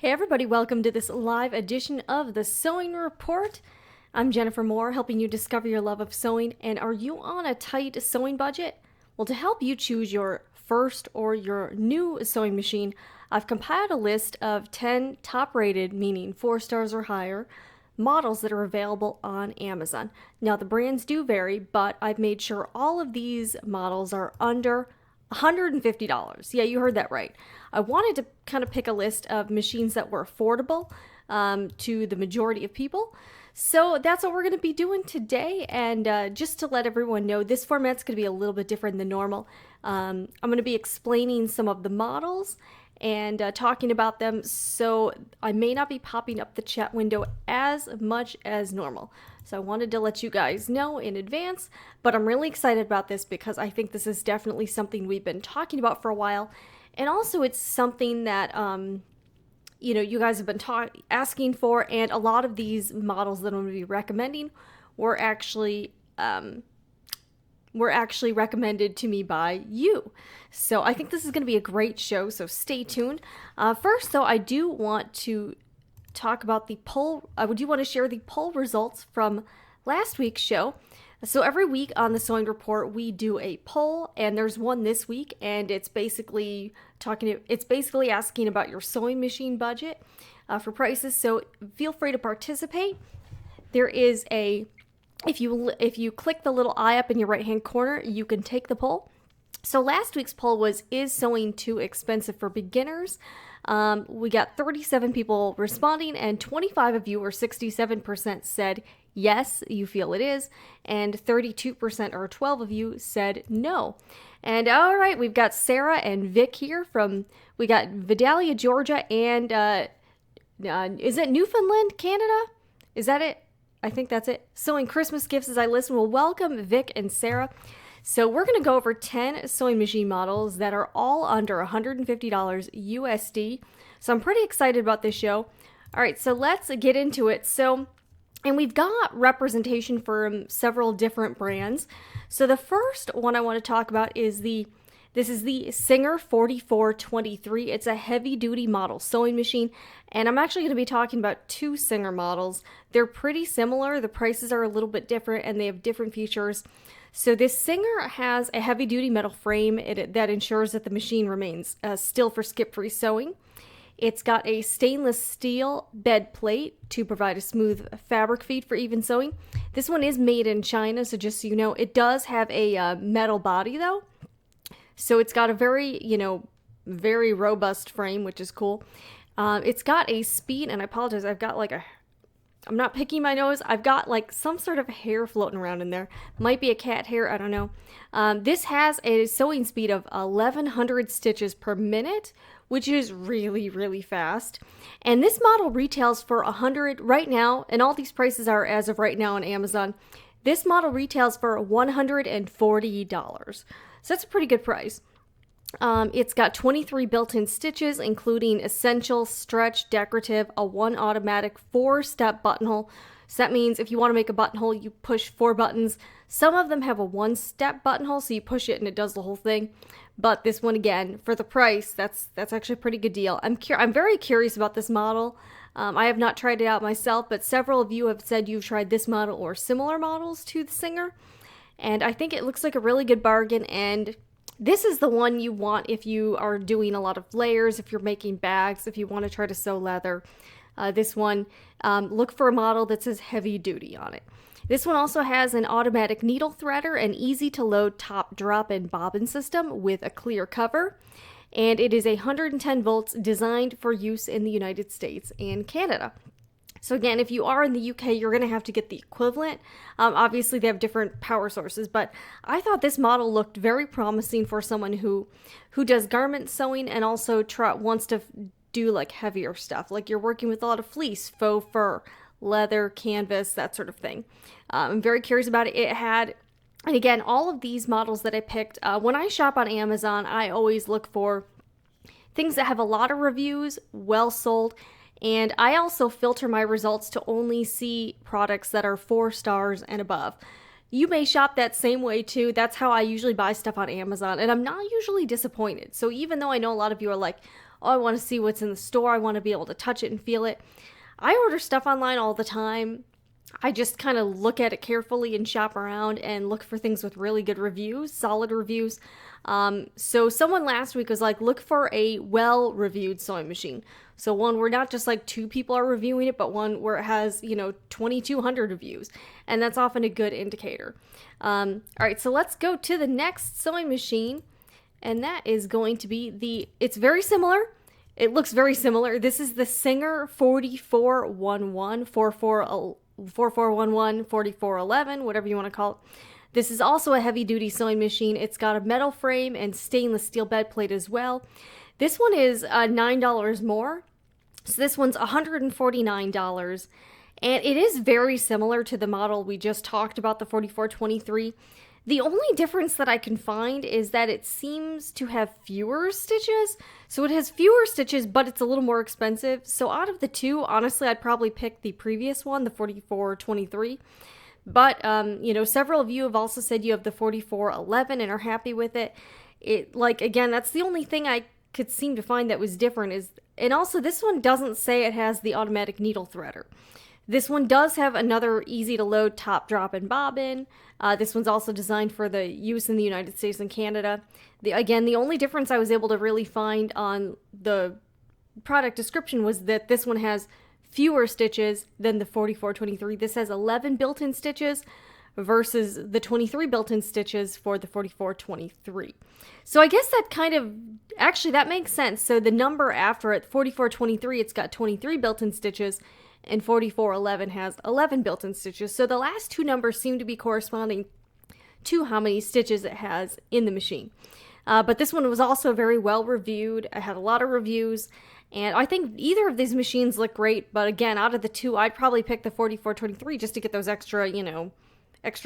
Hey everybody, welcome to this live edition of the Sewing Report. I'm Jennifer Moore, helping you discover your love of sewing. And are you on a tight sewing budget? Well, to help you choose your first or your new sewing machine, I've compiled a list of 10 top-rated, meaning 4 stars or higher, models that are available on Amazon. Now, the brands do vary, but I've made sure all of these models are under $150. Yeah, you heard that right. I wanted to kind of pick a list of machines that were affordable to the majority of people. So that's what we're going to be doing today. And just to let everyone know, this format's going to be a little bit different than normal. I'm going to be explaining some of the models and talking about them, so I may not be popping up the chat window as much as normal. So I wanted to let you guys know in advance, but I'm really excited about this because I think this is definitely something we've been talking about for a while. And also it's something that, you guys have been asking for, and a lot of these models that I'm going to be recommending were actually recommended to me by you. So I think this is going to be a great show, so stay tuned. First, though, I do want to talk about the poll. I do want to share the poll results from last week's show. So every week on the Sewing Report, we do a poll, and there's one this week, and it's basically asking about your sewing machine budget for prices. So feel free to participate. There is if you click the little eye up in your right hand corner, you can take the poll. So last week's poll was, is sewing too expensive for beginners? We got 37 people responding, and 25 of you, or 67%, said yes, you feel it is, and 32%, or 12 of you, said no. And all right, we've got Sarah and Vic here we got Vidalia, Georgia, and is it Newfoundland, Canada? Is that it? I think that's it. Sewing Christmas gifts as I listen. Well, welcome Vic and Sarah. So we're going to go over 10 sewing machine models that are all under $150 USD. So I'm pretty excited about this show. All right, so let's get into it. And we've got representation from several different brands. So the first one I want to talk about is this is the Singer 4423. It's a heavy-duty model sewing machine, and I'm actually going to be talking about 2 Singer models. They're pretty similar. The prices are a little bit different, and they have different features. So this Singer has a heavy-duty metal frame that ensures that the machine remains still for skip-free sewing. It's got a stainless steel bed plate to provide a smooth fabric feed for even sewing. This one is made in China, so just so you know, it does have a metal body, though. So it's got a very robust frame, which is cool. It's got a speed, and I apologize, I'm not picking my nose. I've got like some sort of hair floating around in there. Might be a cat hair, I don't know. This has a sewing speed of 1,100 stitches per minute, which is really, really fast. And this model retails for $100 right now, and all these prices are as of right now on Amazon. This model retails for $140. So that's a pretty good price. It's got 23 built-in stitches, including essential, stretch, decorative, a 1 automatic 4-step buttonhole. So that means if you want to make a buttonhole, you push 4 buttons. Some of them have a 1-step buttonhole, so you push it and it does the whole thing. But this one, again, for the price, that's actually a pretty good deal. I'm very curious about this model. I have not tried it out myself, but several of you have said you've tried this model or similar models to the Singer. And I think it looks like a really good bargain, and this is the one you want if you are doing a lot of layers, if you're making bags, if you want to try to sew leather. This one, look for a model that says heavy duty on it. This one also has an automatic needle threader, an easy to load top drop and bobbin system with a clear cover. And it is 110 volts, designed for use in the United States and Canada. So again, if you are in the UK, you're going to have to get the equivalent. Obviously, they have different power sources, but I thought this model looked very promising for someone who does garment sewing and also wants to do like heavier stuff, like you're working with a lot of fleece, faux fur, leather, canvas, that sort of thing. I'm very curious about it. And again, all of these models that I picked, when I shop on Amazon, I always look for things that have a lot of reviews, well sold. And I also filter my results to only see products that are 4 stars and above. You may shop that same way too. That's how I usually buy stuff on Amazon, and I'm not usually disappointed. So even though I know a lot of you are like, oh, I want to see what's in the store. I want to be able to touch it and feel it. I order stuff online all the time. I just kind of look at it carefully and shop around and look for things with really good reviews, solid reviews. So someone last week was like, look for a well-reviewed sewing machine. So one where not just like 2 people are reviewing it, but one where it has, 2,200 reviews. And that's often a good indicator. All right, so let's go to the next sewing machine. And that is going to be it's very similar. It looks very similar. This is the Singer 4411, 4411, 4411, whatever you want to call it. This is also a heavy-duty sewing machine. It's got a metal frame and stainless steel bed plate as well. This one is $9 more. So this one's $149. And it is very similar to the model we just talked about, the 4423. The only difference that I can find is that it seems to have fewer stitches. So it has fewer stitches, but it's a little more expensive. So out of the two, honestly, I'd probably pick the previous one, the 4423. But, several of you have also said you have the 4411 and are happy with it. Again, that's the only thing I could seem to find that was different and also this one doesn't say it has the automatic needle threader. This one does have another easy to load top, drop, and bobbin. This one's also designed for the use in the United States and Canada. The only difference I was able to really find on the product description was that this one has fewer stitches than the 4423. This has 11 built-in stitches versus the 23 built-in stitches for the 4423. So I guess that makes sense. So the number after it, 4423, it's got 23 built-in stitches, and 4411 has 11 built-in stitches. So the last two numbers seem to be corresponding to how many stitches it has in the machine. But this one was also very well reviewed. I had a lot of reviews, and I think either of these machines look great. But again, out of the two, I'd probably pick the 4423 just to get those extra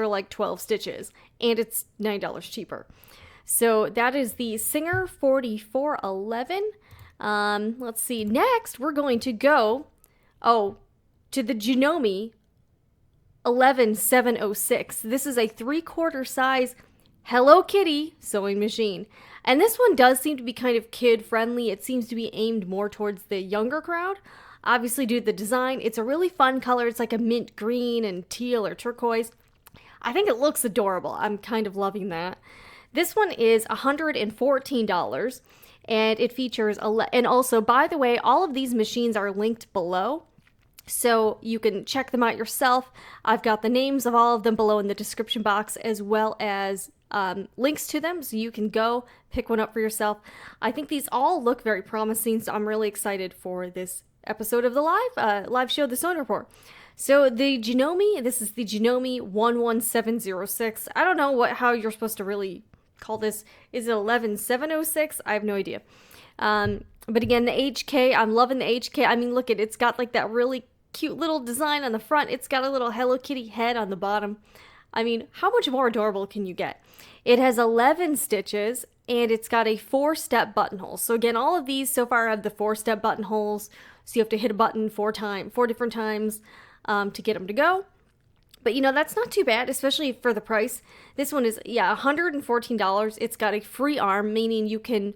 like 12 stitches, and it's $9 cheaper. So that is the Singer 4411. Let's see. Next, we're going to go to the Janome 11706. This is a 3/4 size Hello Kitty sewing machine. And this one does seem to be kind of kid-friendly. It seems to be aimed more towards the younger crowd. Obviously, due to the design, it's a really fun color. It's like a mint green and teal or turquoise. I think it looks adorable. I'm kind of loving that. This one is $114, and it features and also, by the way, all of these machines are linked below, so you can check them out yourself. I've got the names of all of them below in the description box, as well as links to them, so you can go pick one up for yourself. I think these all look very promising, so I'm really excited for this episode of the live show, the Sewing Report. So the Janome, this is the Janome 11706. I don't know how you're supposed to really call this. Is it 11706? I have no idea. But again, the HK, I'm loving the HK. I mean, look it's got like that really cute little design on the front. It's got a little Hello Kitty head on the bottom. I mean, how much more adorable can you get? It has 11 stitches, and it's got a 4-step buttonhole. So again, all of these so far have the 4-step buttonholes. So you have to hit a button 4 different times to get them to go. But that's not too bad, especially for the price. This one is, $114. It's got a free arm, meaning you can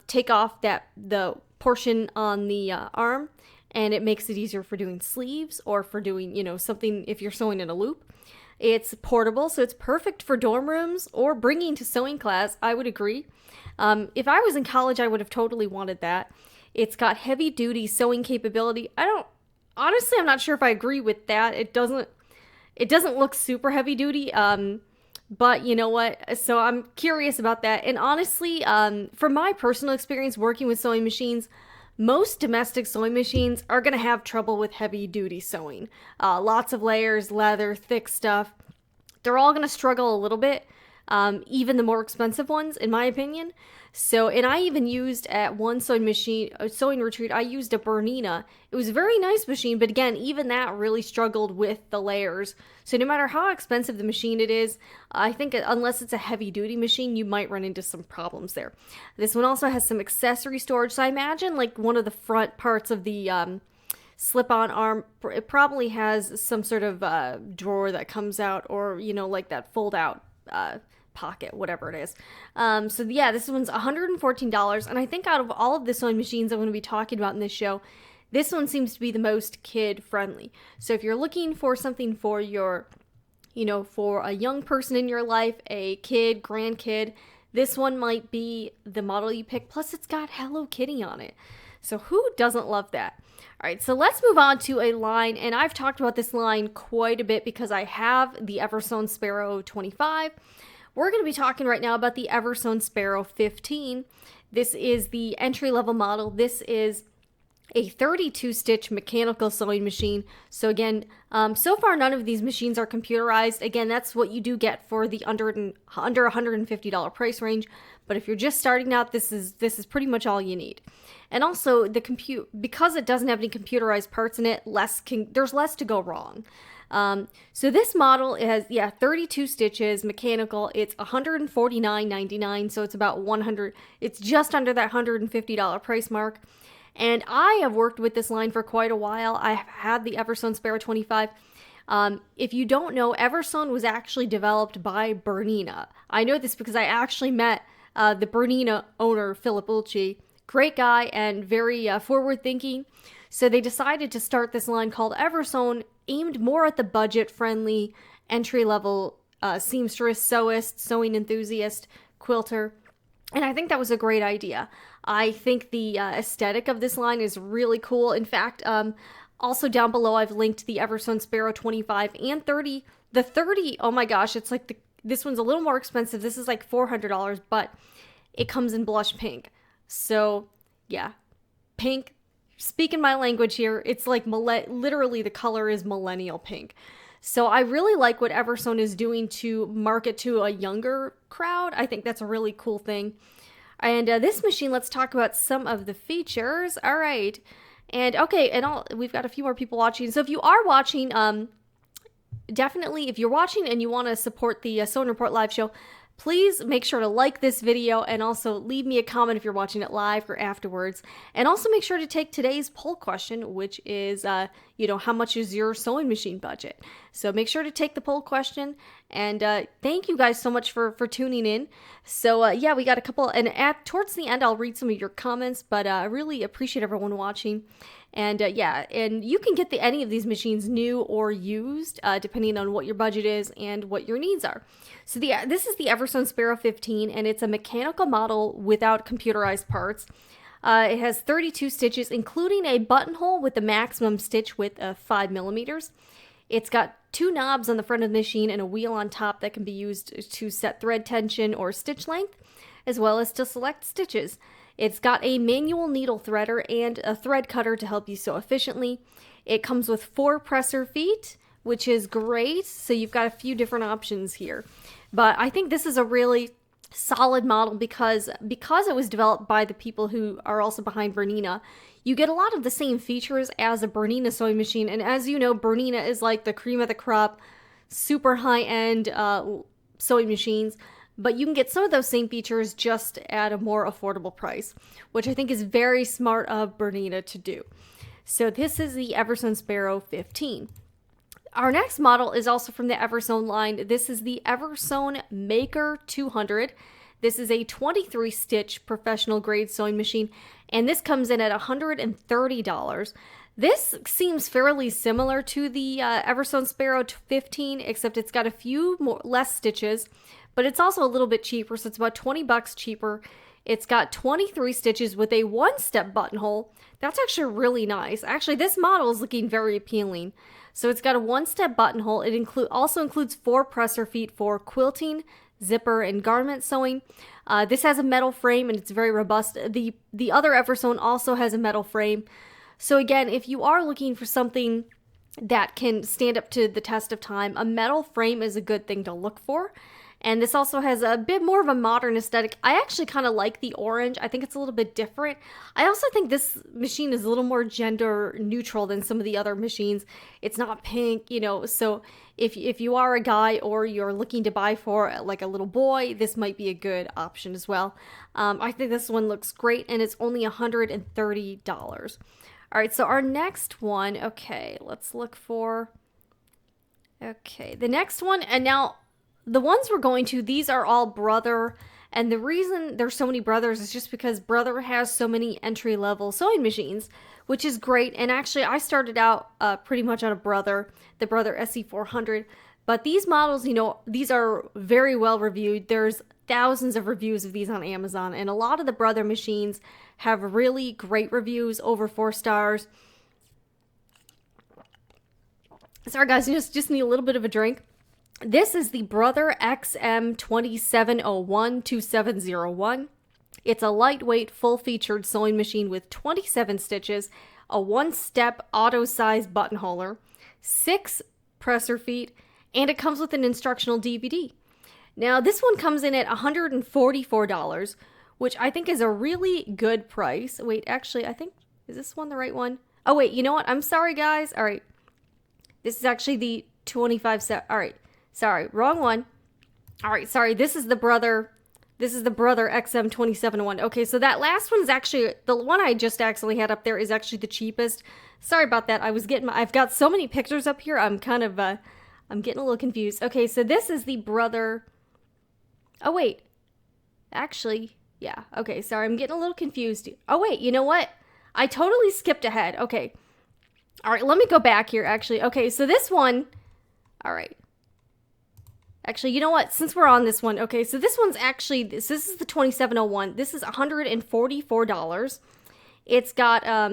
take off the portion on the arm, and it makes it easier for doing sleeves or for doing, something if you're sewing in a loop. It's portable, so it's perfect for dorm rooms or bringing to sewing class. I would agree. If I was in college, I would have totally wanted that. It's got heavy-duty sewing capability. Honestly, I'm not sure if I agree with that. It doesn't look super heavy-duty, but you know what? So I'm curious about that. And honestly, from my personal experience working with sewing machines, most domestic sewing machines are going to have trouble with heavy-duty sewing. Lots of layers, leather, thick stuff. They're all going to struggle a little bit, even the more expensive ones, in my opinion. So, and I even used at one sewing retreat, I used a Bernina. It was a very nice machine, but again, even that really struggled with the layers. So no matter how expensive the machine it is, I think unless it's a heavy-duty machine, you might run into some problems there. This one also has some accessory storage, so I imagine like one of the front parts of the slip-on arm, it probably has some sort of drawer that comes out, or like that fold-out pocket, whatever it is. So yeah, this one's $114. And I think out of all of the sewing machines I'm going to be talking about in this show, this one seems to be the most kid friendly. So if you're looking for something for your, for a young person in your life, a kid, grandkid, this one might be the model you pick. Plus it's got Hello Kitty on it. So who doesn't love that? All right, so let's move on to a line, and I've talked about this line quite a bit because I have the EverSewn Sparrow 25. We're going to be talking right now about the EverSewn Sparrow 15. This is the entry-level model. This is a 32-stitch mechanical sewing machine. So again, so far none of these machines are computerized. Again, that's what you do get for the under $150 price range. But if you're just starting out, this is pretty much all you need. And also because it doesn't have any computerized parts in it, there's less to go wrong. So this model has 32 stitches, mechanical. It's $149.99, so it's about it's just under that $150 price mark. And I have worked with this line for quite a while. I have had the EverSewn Sparrow 25. If you don't know, EverSewn was actually developed by Bernina. I know this because I actually met the Bernina owner, Philip Ulci. Great guy and very forward-thinking. So they decided to start this line called EverSewn, aimed more at the budget-friendly, entry-level seamstress, sewist, sewing enthusiast, quilter. And I think that was a great idea. I think the aesthetic of this line is really cool. In fact, also down below, I've linked the EverSewn Sparrow 25 and 30. The 30, oh my gosh, it's like this one's a little more expensive. This is like $400, but it comes in blush pink. So yeah, pink. Speaking my language here, it's like literally the color is millennial pink. So I really like what EverSewn is doing to market to a younger crowd. I think that's a really cool thing. And this machine, let's talk about some of the features. All right. And okay, we've got a few more people watching. So if you are watching, definitely, if you're watching and you want to support the Sew & Report live show, please make sure to like this video and also leave me a comment if you're watching it live or afterwards. And also make sure to take today's poll question, which is, how much is your sewing machine budget? So make sure to take the poll question. And thank you guys so much for tuning in. So yeah, we got a couple, and towards the end, I'll read some of your comments, but I really appreciate everyone watching. And and you can get any of these machines new or used, depending on what your budget is and what your needs are. So this is the EverSewn Sparrow 15, and it's a mechanical model without computerized parts. It has 32 stitches, including a buttonhole with the maximum stitch width of 5 millimeters. It's got 2 knobs on the front of the machine and a wheel on top that can be used to set thread tension or stitch length, as well as to select stitches. It's got a manual needle threader and a thread cutter to help you sew efficiently. It comes with 4 presser feet, which is great. So you've got a few different options here. But I think this is a really solid model because it was developed by the people who are also behind Bernina. You get a lot of the same features as a Bernina sewing machine. And as you know, Bernina is like the cream of the crop, super high-end sewing machines. But you can get some of those same features just at a more affordable price, which I think is very smart of Bernina to do. So this is the EverSewn Sparrow 15. Our next model is also from the EverSewn line. This is the EverSewn Maker 200. This is a 23-stitch professional grade sewing machine, and this comes in at $130. This seems fairly similar to the EverSewn Sparrow 15, except it's got a few less stitches, but it's also a little bit cheaper, so it's about $20 cheaper. It's got 23 stitches with a one-step buttonhole. That's actually really nice. Actually, this model is looking very appealing. So it's got a one-step buttonhole. It also includes 4 presser feet for quilting, zipper, and garment sewing. This has a metal frame and it's very robust. The other EverSewn also has a metal frame. So again, if you are looking for something that can stand up to the test of time, a metal frame is a good thing to look for. And this also has a bit more of a modern aesthetic. I actually kind of like the orange. I think it's a little bit different. I also think this machine is a little more gender neutral than some of the other machines. It's not pink, so if you are a guy or you're looking to buy for like a little boy, this might be a good option as well. I think this one looks great and it's only $130. All right, so our next one, okay, let's look for, okay, the next one, and now the ones we're going to, these are all Brother. And the reason there's so many Brothers is just because Brother has so many entry-level sewing machines, which is great. And actually, I started out pretty much on a Brother, the Brother SE400. But these models, you know, these are very well reviewed. There's thousands of reviews of these on Amazon. And a lot of the Brother machines have really great reviews, over 4 stars. Sorry, guys, you just need a little bit of a drink. This is the Brother XM2701-2701. It's a lightweight, full-featured sewing machine with 27 stitches, a one-step auto-size buttonholer, 6 presser feet, and it comes with an instructional DVD. Now, this one comes in at $144, which I think is a really good price. Wait, actually, I think, is this one the right one? Oh, wait, you know what? I'm sorry, guys. All right. This is actually the 25 set. All right. Sorry, wrong one. All right, sorry. This is the Brother XM2701. Okay, so that last one is actually, the one I just actually had up there is actually the cheapest. Sorry about that. I've got so many pictures up here. I'm kind of, I'm getting a little confused. Okay, so this is the Brother. Oh, wait. Actually, yeah. Okay, sorry. I'm getting a little confused. Oh, wait. You know what? I totally skipped ahead. Okay. All right, let me go back here, actually. Okay, so this one. All right. Actually, you know what? Since we're on this one, okay, so this one's actually, this is the 2701. This is $144. It's got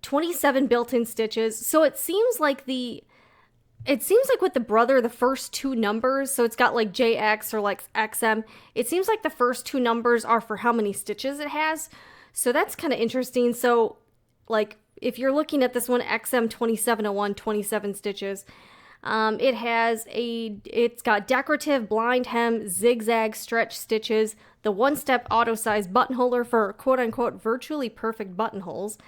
27 built-in stitches. So it seems like with the Brother, the first 2 numbers, so it's got like JX or like XM. It seems like the first 2 numbers are for how many stitches it has. So that's kind of interesting. So like if you're looking at this one, XM2701, 27 stitches. It's got decorative blind hem zigzag stretch stitches, the one-step auto-size buttonholer for quote-unquote virtually perfect buttonholes.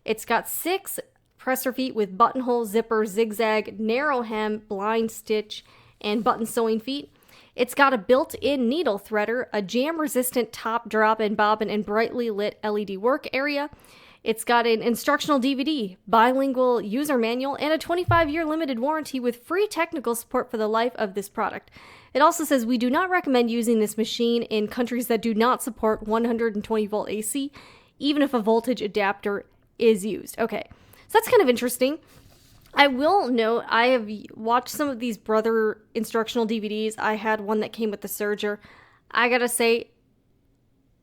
It's got 6 presser feet with buttonhole, zipper, zigzag, narrow hem, blind stitch, and button sewing feet. It's got a built-in needle threader, a jam-resistant top, drop, and bobbin, and brightly lit LED work area. It's got an instructional DVD, bilingual user manual, and a 25-year limited warranty with free technical support for the life of this product. It also says we do not recommend using this machine in countries that do not support 120 volt AC, even if a voltage adapter is used. Okay, so that's kind of interesting. I will note, I have watched some of these Brother instructional DVDs. I had one that came with the serger. I gotta say,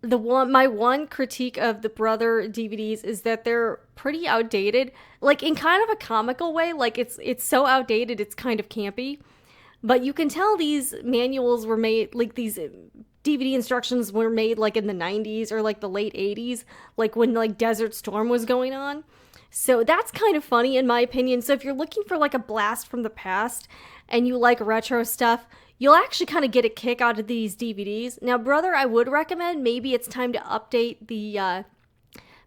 my one critique of the Brother DVDs is that they're pretty outdated, like in kind of a comical way. Like it's so outdated, it's kind of campy. But you can tell these manuals were made, like these DVD instructions were made like in the 90s or like the late 80s, like when like Desert Storm was going on. So that's kind of funny in my opinion. So if you're looking for like a blast from the past and you like retro stuff, you'll actually kind of get a kick out of these DVDs. Now, Brother, I would recommend maybe it's time to update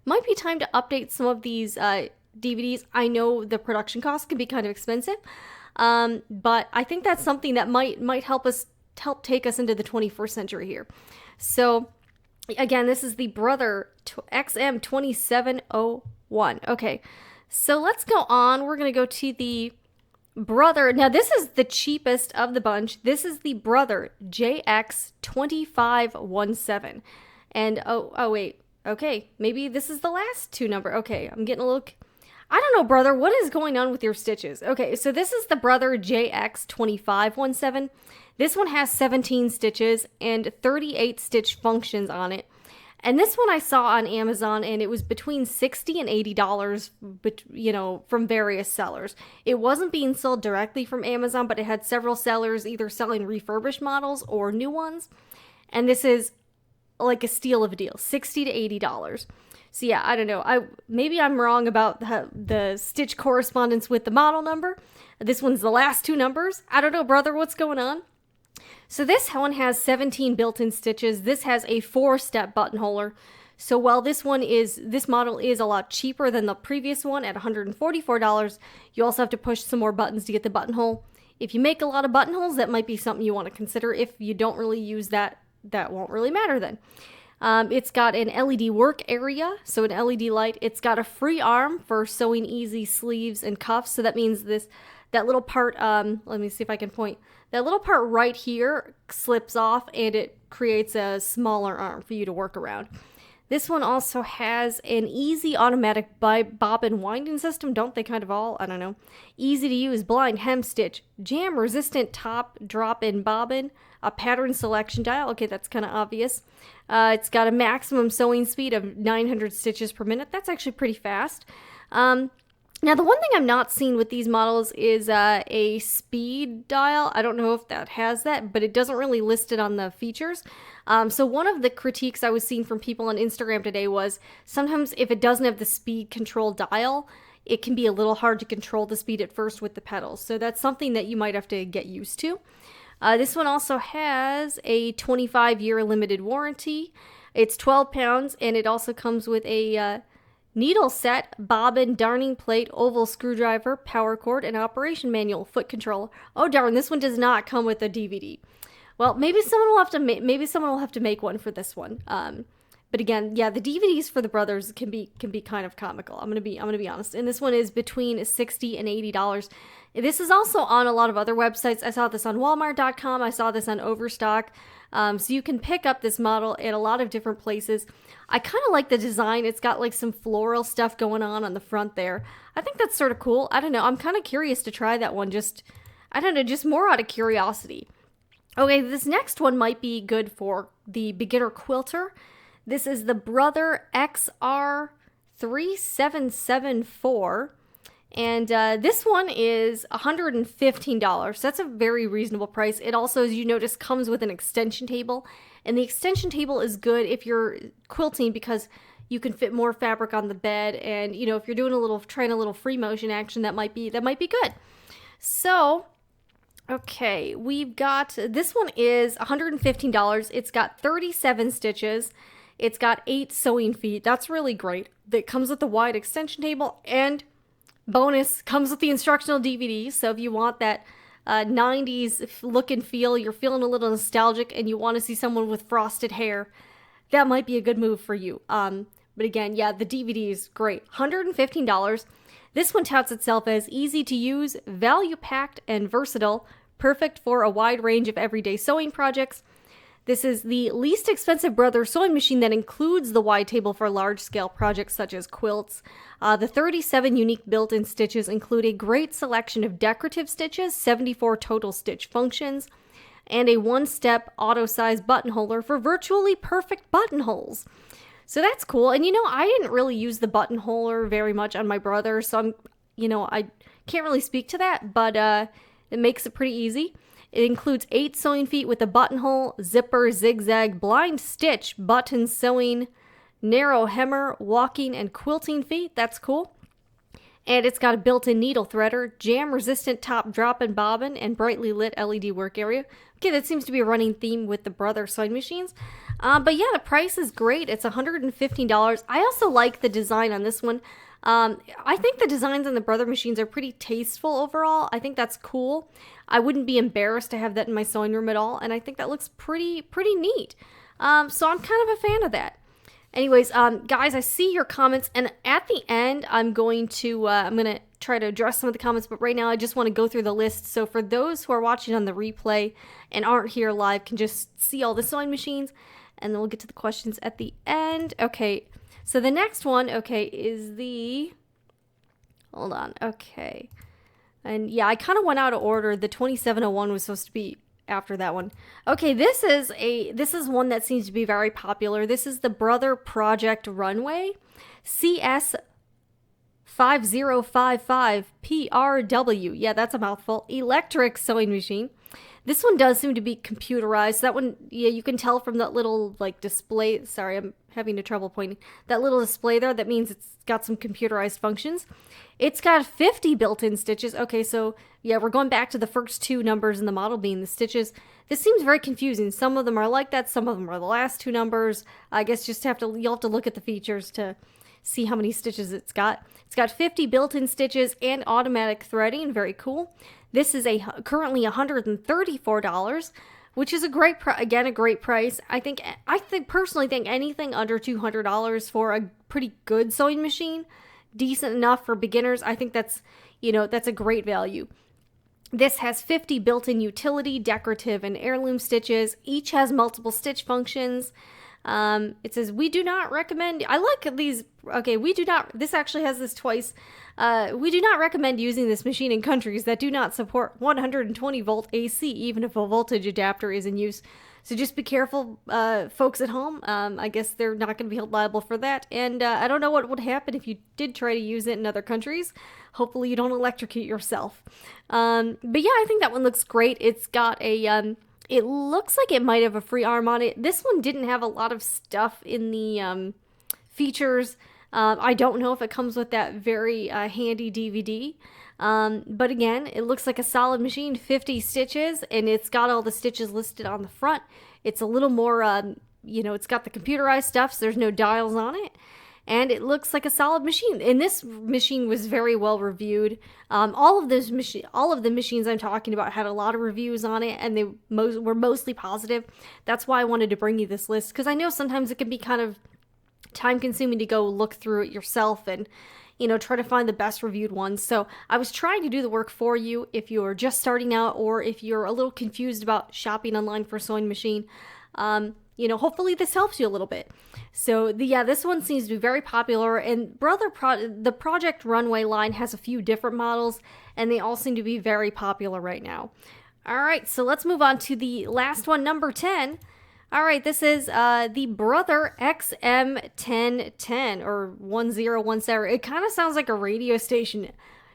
might be time to update some of these DVDs. I know the production costs can be kind of expensive, but I think that's something that might help take us into the 21st century here. So, again, this is the Brother XM2701. Okay, so let's go on. We're going to go to the Brother. Now, this is the cheapest of the bunch. This is the Brother JX2517. And, oh, wait. Okay, maybe this is the last 2 number. Okay, I'm getting a little... I don't know, Brother. What is going on with your stitches? Okay, so this is the Brother JX2517. This one has 17 stitches and 38 stitch functions on it. And this one I saw on Amazon, and it was between $60 and $80, from various sellers. It wasn't being sold directly from Amazon, but it had several sellers either selling refurbished models or new ones. And this is like a steal of a deal, $60 to $80. So yeah, I don't know. Maybe I'm wrong about the stitch correspondence with the model number. This one's the last 2 numbers. I don't know, Brother, what's going on? So this one has 17 built-in stitches. This has a 4-step buttonholer. So while this model is a lot cheaper than the previous one at $144, you also have to push some more buttons to get the buttonhole. If you make a lot of buttonholes, that might be something you want to consider. If you don't really use that, that won't really matter then. It's got an LED work area, so an LED light. It's got a free arm for sewing easy sleeves and cuffs. So that means that little part, let me see if I can point, that little part right here slips off and it creates a smaller arm for you to work around. This one also has an easy automatic bobbin winding system. Don't they kind of all? I don't know. Easy to use blind hem stitch, jam resistant top drop-in bobbin, a pattern selection dial. Okay, that's kind of obvious. It's got a maximum sewing speed of 900 stitches per minute. That's actually pretty fast. Now, the one thing I'm not seeing with these models is a speed dial. I don't know if that has that, but it doesn't really list it on the features. So one of the critiques I was seeing from people on Instagram today was sometimes if it doesn't have the speed control dial, it can be a little hard to control the speed at first with the pedals. So that's something that you might have to get used to. This one also has a 25-year limited warranty. It's 12 pounds, and it also comes with a needle set, bobbin, darning plate, oval screwdriver, power cord, and operation manual, foot controller. Oh darn, this one does not come with a DVD. Well, maybe someone will have to make one for this one. But again, yeah, the DVDs for the brothers can be kind of comical. I'm gonna be honest. And this one is between $60 and $80. This is also on a lot of other websites. I saw this on Walmart.com. I saw this on Overstock. So you can pick up this model at a lot of different places. I kind of like the design. It's got like some floral stuff going on the front there. I think that's sort of cool. I don't know. I'm kind of curious to try that one. Just more out of curiosity. Okay, this next one might be good for the beginner quilter. This is the Brother XR3774. And this one is $115. That's a very reasonable price. It also, as you notice, comes with an extension table. And the extension table is good if you're quilting because you can fit more fabric on the bed. And, you know, if you're doing trying a little free motion action, that might be good. So, okay, we've got, this one is $115. It's got 37 stitches. It's got 8 sewing feet. That's really great. That comes with the wide extension table, and bonus, comes with the instructional DVD. So if you want that 90s look and feel, you're feeling a little nostalgic and you want to see someone with frosted hair, that might be a good move for you. But again, yeah, the DVD is great. $115. This one touts itself as easy to use, value-packed, and versatile, perfect for a wide range of everyday sewing projects. This is the least expensive Brother sewing machine that includes the wide table for large-scale projects such as quilts. The 37 unique built-in stitches include a great selection of decorative stitches, 74 total stitch functions, and a one-step auto-size buttonholer for virtually perfect buttonholes. So that's cool. And you know, I didn't really use the buttonholer very much on my brother, so I can't really speak to that, but it makes it pretty easy. It includes 8 sewing feet with a buttonhole, zipper, zigzag, blind stitch, button sewing, narrow hemmer, walking, and quilting feet. That's cool. And it's got a built-in needle threader, jam-resistant top drop-in bobbin, and brightly lit LED work area. Okay, that seems to be a running theme with the Brother sewing machines. But yeah, the price is great. It's $115. I also like the design on this one. I think the designs on the Brother machines are pretty tasteful overall. I think that's cool. I wouldn't be embarrassed to have that in my sewing room at all, and I think that looks pretty neat. So I'm kind of a fan of that. Anyways, guys, I see your comments, and at the end, I'm going to try to address some of the comments, but right now I just want to go through the list. So for those who are watching on the replay and aren't here live, can just see all the sewing machines, and then we'll get to the questions at the end. Okay, so the next one, okay, is the, hold on, okay. And yeah, I kind of went out of order. The 2701 was supposed to be after that one. Okay, this is one that seems to be very popular. This is the Brother Project Runway CS 5055 PRW. Yeah, that's a mouthful. Electric sewing machine. This one does seem to be computerized. That one, yeah, you can tell from that little like display. Sorry, I'm having trouble pointing. That little display there, that means it's got some computerized functions. It's got 50 built-in stitches. Okay, so yeah, we're going back to the first 2 numbers in the model being the stitches. This seems very confusing. Some of them are like that. Some of them are the last 2 numbers. I guess you'll have to look at the features to see how many stitches it's got. It's got 50 built-in stitches and automatic threading. Very cool. This is currently $134, which is a great price. I personally think anything under $200 for a pretty good sewing machine, decent enough for beginners. I think that's a great value. This has 50 built-in utility, decorative, and heirloom stitches. Each has multiple stitch functions. It says, we do not recommend, I like these, okay, we do not, this actually has this twice. We do not recommend using this machine in countries that do not support 120 volt AC, even if a voltage adapter is in use. So just be careful, folks at home. I guess they're not going to be held liable for that. And I don't know what would happen if you did try to use it in other countries. Hopefully you don't electrocute yourself. But yeah, I think that one looks great. It's got a, it looks like it might have a free arm on it. This one didn't have a lot of stuff in the features. I don't know if it comes with that very handy DVD. But again, it looks like a solid machine, 50 stitches, and it's got all the stitches listed on the front. It's a little more, it's got the computerized stuff, so there's no dials on it. And it looks like a solid machine. And this machine was very well reviewed. All of the machines I'm talking about had a lot of reviews on it, and they were mostly positive. That's why I wanted to bring you this list, because I know sometimes it can be kind of time-consuming to go look through it yourself and try to find the best reviewed ones. So I was trying to do the work for you if you're just starting out, or if you're a little confused about shopping online for a sewing machine. Hopefully this helps you a little bit. So this one seems to be very popular, and the Project Runway line has a few different models, and they all seem to be very popular right now. All right, so let's move on to the last one, number 10. All right, this is the Brother XM1010 or 1017. It kind of sounds like a radio station.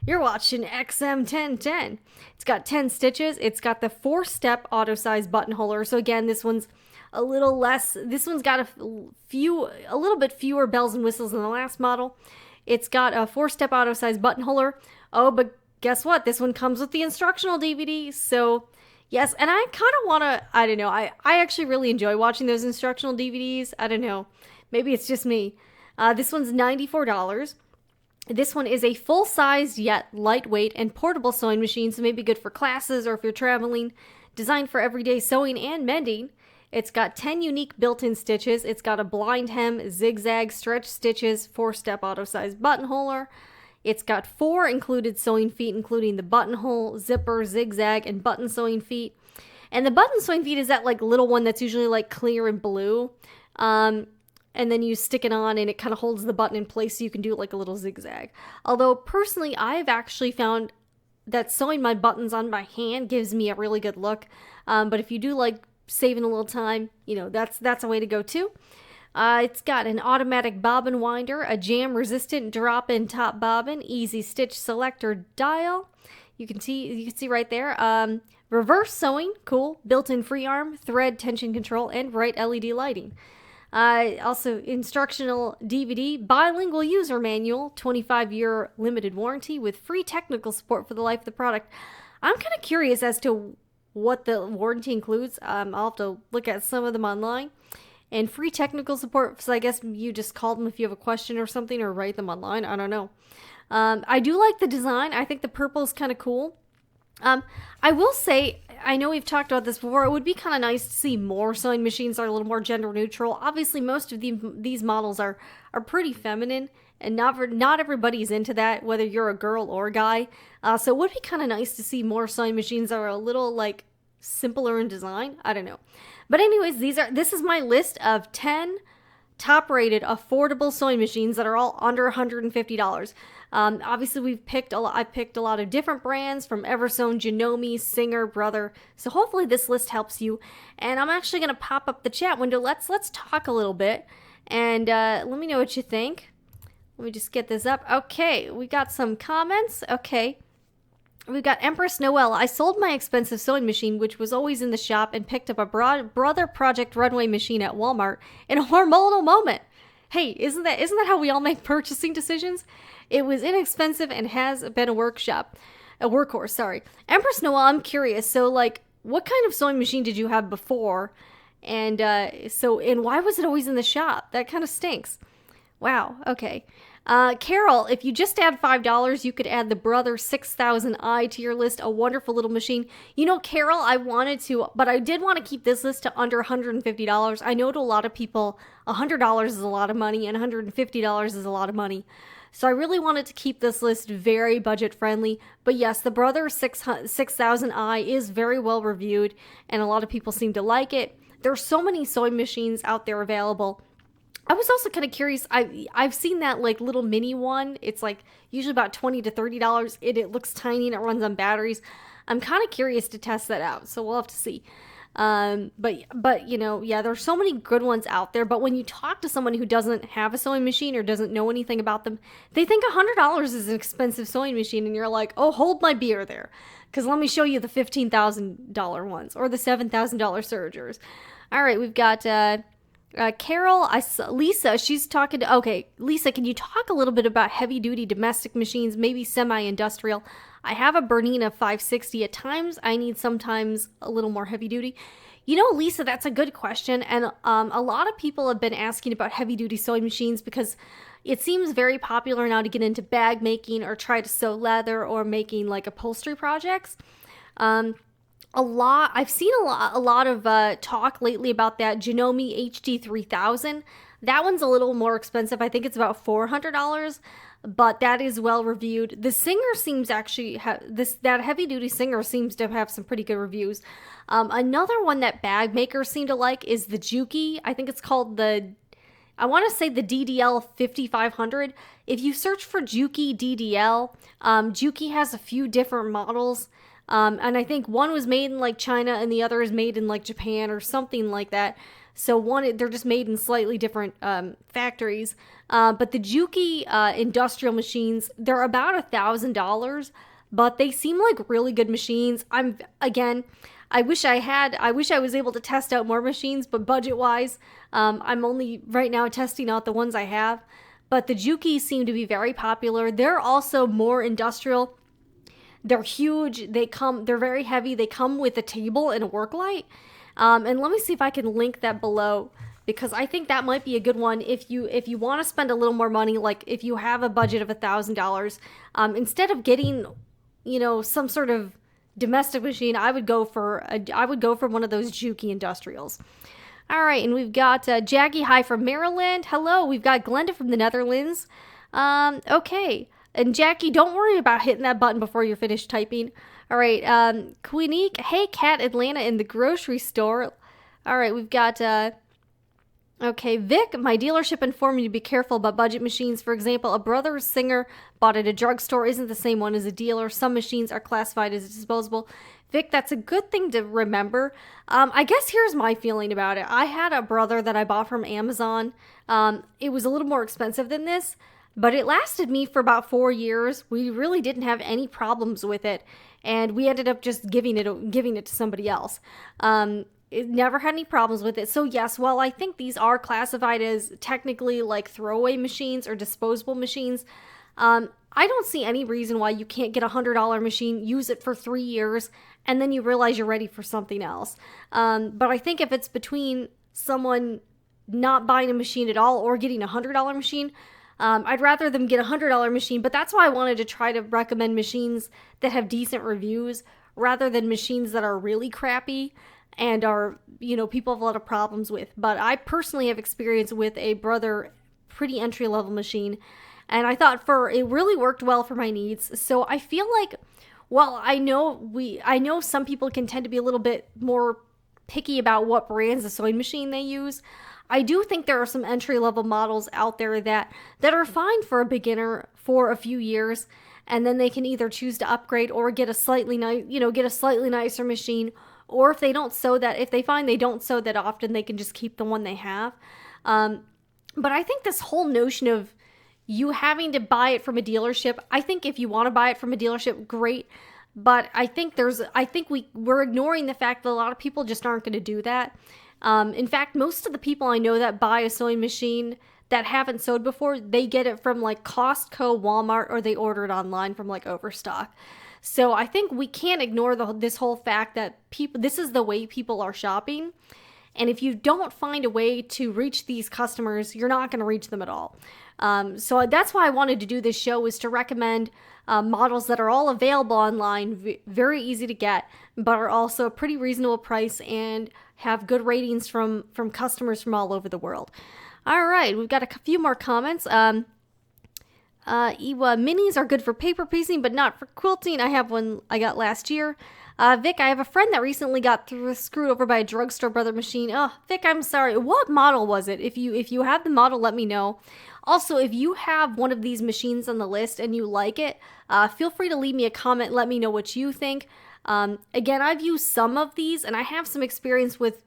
You're watching XM1010. It's got 10 stitches. It's got the 4-step auto-size buttonholer. So again, this one's a little less. This one's got a little bit fewer bells and whistles than the last model. It's got a 4-step auto-size buttonholer. Oh, but guess what? This one comes with the instructional DVD. So yes, and I kind of want to, I don't know, I actually really enjoy watching those instructional DVDs. I don't know. Maybe it's just me. This one's $94. This one is a full-size yet lightweight and portable sewing machine, so maybe good for classes or if you're traveling. Designed for everyday sewing and mending. It's got 10 unique built-in stitches. It's got a blind hem, zigzag, stretch stitches, 4-step auto-size buttonholer. It's got 4 included sewing feet, including the buttonhole, zipper, zigzag, and button sewing feet. And the button sewing feet is that like little one that's usually like clear and blue. And then you stick it on and it kind of holds the button in place so you can do like a little zigzag. Although personally, I've actually found that sewing my buttons on my hand gives me a really good look. But if you do like saving a little time, that's a way to go too. It's got an automatic bobbin winder, a jam-resistant drop-in top bobbin, easy stitch selector dial. You can see right there. Reverse sewing, cool. Built-in free arm, thread tension control, and bright LED lighting. Also, instructional DVD, bilingual user manual, 25-year limited warranty with free technical support for the life of the product. I'm kind of curious as to what the warranty includes. I'll have to look at some of them online. And free technical support, so I guess you just call them if you have a question or something, or write them online. I don't know. I do like the design. I think the purple is kind of cool. I will say, I know we've talked about this before, it would be kind of nice to see more sewing machines that are a little more gender neutral. Obviously, most of these models are pretty feminine, and not everybody's into that, whether you're a girl or a guy. So it would be kind of nice to see more sewing machines that are a little, like, simpler in design. I don't know. But anyways, this is my list of 10 top-rated affordable sewing machines that are all under $150. Obviously, I picked a lot of different brands from EverSewn, Janome, Singer, Brother. So hopefully this list helps you. And I'm actually going to pop up the chat window. Let's talk a little bit, and let me know what you think. Let me just get this up. Okay, we got some comments. Okay. We've got Empress Noel. I sold my expensive sewing machine, which was always in the shop, and picked up a Brother Project Runway machine at Walmart in a hormonal moment. Hey, isn't that how we all make purchasing decisions? It was inexpensive and has been a workhorse, sorry. Empress Noel, I'm curious. So, like, what kind of sewing machine did you have before? And why was it always in the shop? That kind of stinks. Wow, okay. Carol, if you just add $5, you could add the Brother 6000i to your list. A wonderful little machine. Carol, I wanted to, but I did want to keep this list to under $150. I know to a lot of people, $100 is a lot of money and $150 is a lot of money. So I really wanted to keep this list very budget friendly. But yes, the Brother 6000i is very well reviewed, and a lot of people seem to like it. There's so many sewing machines out there available. I was also kind of curious. I've seen that like little mini one. It's like usually about $20 to $30. It looks tiny and it runs on batteries. I'm kind of curious to test that out, so we'll have to see. But you know, yeah, there's so many good ones out there. But when you talk to someone who doesn't have a sewing machine or doesn't know anything about them, they think $100 is an expensive sewing machine, and you're like, oh, hold my beer there, because let me show you the $15,000 ones or the $7,000 sergers. All right, we've got Carol, Lisa, she's talking to, okay, Lisa, can you talk a little bit about heavy duty domestic machines, maybe semi-industrial? I have a Bernina 560 at times. I need sometimes a little more heavy duty. You know, Lisa, that's a good question. And a lot of people have been asking about heavy duty sewing machines because it seems very popular now to get into bag making or try to sew leather or making like upholstery projects. I've seen a lot of talk lately about that Janome HD 3000. That one's a little more expensive. I think it's about $400, but that is well reviewed. The Singer seems actually that heavy duty Singer seems to have some pretty good reviews. Another one that bag makers seem to like is the Juki. I think it's called I want to say the DDL 5500. If you search for Juki DDL, Juki has a few different models. And I think one was made in like China and the other is made in like Japan or something like that. So they're just made in slightly different factories. But the Juki industrial machines, they're about $1,000, but they seem like really good machines. I wish I was able to test out more machines, but budget wise, I'm only right now testing out the ones I have. But the Juki seem to be very popular. They're also more industrial. They're huge. They're very heavy. They come with a table and a work light. And let me see if I can link that below, because I think that might be a good one if you want to spend a little more money. Like if you have a budget of $1,000, instead of getting, some sort of domestic machine, I would go for one of those Juki industrials. All right, and we've got Jackie Hi from Maryland. Hello. We've got Glenda from the Netherlands. Okay. And Jackie, don't worry about hitting that button before you're finished typing. All right, Queenique, hey, Cat Atlanta in the grocery store. All right, we've got, okay, Vic, my dealership informed me to be careful about budget machines. For example, a Brother Singer bought at a drugstore isn't the same one as a dealer. Some machines are classified as disposable. Vic, that's a good thing to remember. I guess here's my feeling about it. I had a Brother that I bought from Amazon. It was a little more expensive than this, but it lasted me for about 4 years. We really didn't have any problems with it, and we ended up just giving it to somebody else. It never had any problems with it. So yes, while I think these are classified as technically like throwaway machines or disposable machines, I don't see any reason why you can't get a $100 machine, use it for 3 years, and then you realize you're ready for something else. But I think if it's between someone not buying a machine at all or getting a $100 machine, I'd rather them get a $100 machine, but that's why I wanted to try to recommend machines that have decent reviews rather than machines that are really crappy and are, people have a lot of problems with. But I personally have experience with a Brother pretty entry-level machine, and I thought it really worked well for my needs. So I feel like, well, I know some people can tend to be a little bit more picky about what brands of sewing machine they use. I do think there are some entry-level models out there that are fine for a beginner for a few years, and then they can either choose to upgrade or get a slightly nicer machine, or if they find they don't sew that often, they can just keep the one they have. But I think this whole notion of you having to buy it from a dealership, I think if you want to buy it from a dealership, great. But I think we're ignoring the fact that a lot of people just aren't going to do that. In fact, most of the people I know that buy a sewing machine that haven't sewed before, they get it from like Costco, Walmart, or they order it online from like Overstock. So I think we can't ignore this whole fact that this is the way people are shopping. And if you don't find a way to reach these customers, you're not going to reach them at all. So that's why I wanted to do this show, is to recommend models that are all available online, very easy to get, but are also a pretty reasonable price and have good ratings from customers from all over the world. All right, we've got a few more comments. Ewa minis are good for paper piecing, but not for quilting. I have one I got last year. Vic, I have a friend that recently got screwed over by a drugstore brother machine. Oh, Vic, I'm sorry. What model was it? If you have the model, let me know. Also, if you have one of these machines on the list and you like it, feel free to leave me a comment. Let me know what you think. Again, I've used some of these, and I have some experience with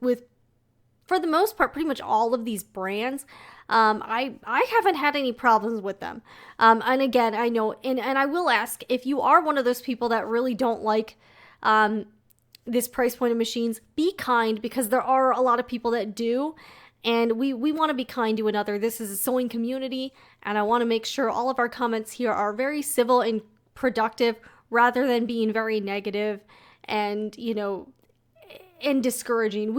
for the most part, pretty much all of these brands. I haven't had any problems with them. And again, I know, and I will ask, if you are one of those people that really don't like this price point of machines, be kind, because there are a lot of people that do. And we want to be kind to another. This is a sewing community, and I want to make sure all of our comments here are very civil and productive rather than being very negative and, and discouraging.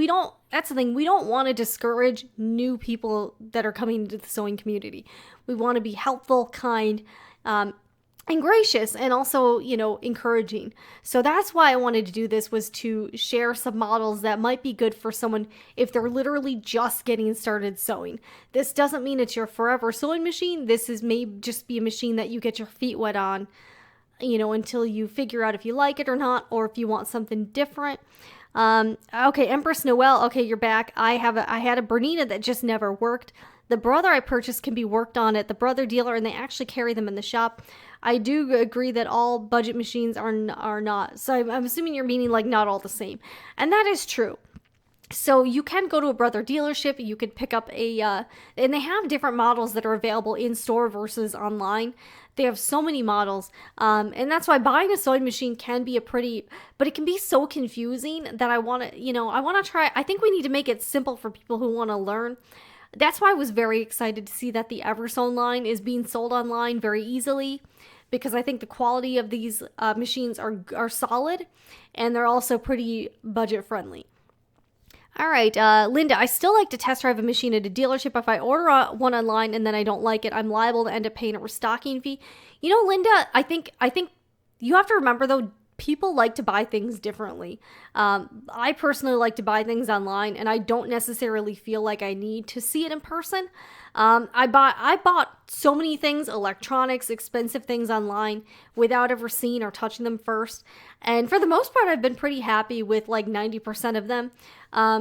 That's the thing, we don't want to discourage new people that are coming into the sewing community. We want to be helpful, kind, and gracious, and also, encouraging. So that's why I wanted to do this, was to share some models that might be good for someone if they're literally just getting started sewing. This doesn't mean it's your forever sewing machine. may just be a machine that you get your feet wet on, until you figure out if you like it or not, or if you want something different. Okay, Empress Noel, okay, you're back. I had a Bernina that just never worked. The brother I purchased can be worked on at the brother dealer, and they actually carry them in the shop. I do agree that all budget machines are not. So I'm assuming you're meaning like not all the same. And that is true. So you can go to a brother dealership, you could pick up and they have different models that are available in store versus online. They have so many models, and that's why buying a sewing machine can be but it can be so confusing that I want to try. I think we need to make it simple for people who want to learn. That's why I was very excited to see that the EverSewn line is being sold online very easily, because I think the quality of these machines are solid, and they're also pretty budget friendly. All right, Linda, I still like to test drive a machine at a dealership. If I order one online and then I don't like it, I'm liable to end up paying a restocking fee. Linda, I think you have to remember, though, people like to buy things differently. I personally like to buy things online, and I don't necessarily feel like I need to see it in person. I bought so many things, electronics, expensive things online, without ever seeing or touching them first. And for the most part, I've been pretty happy with like 90% of them.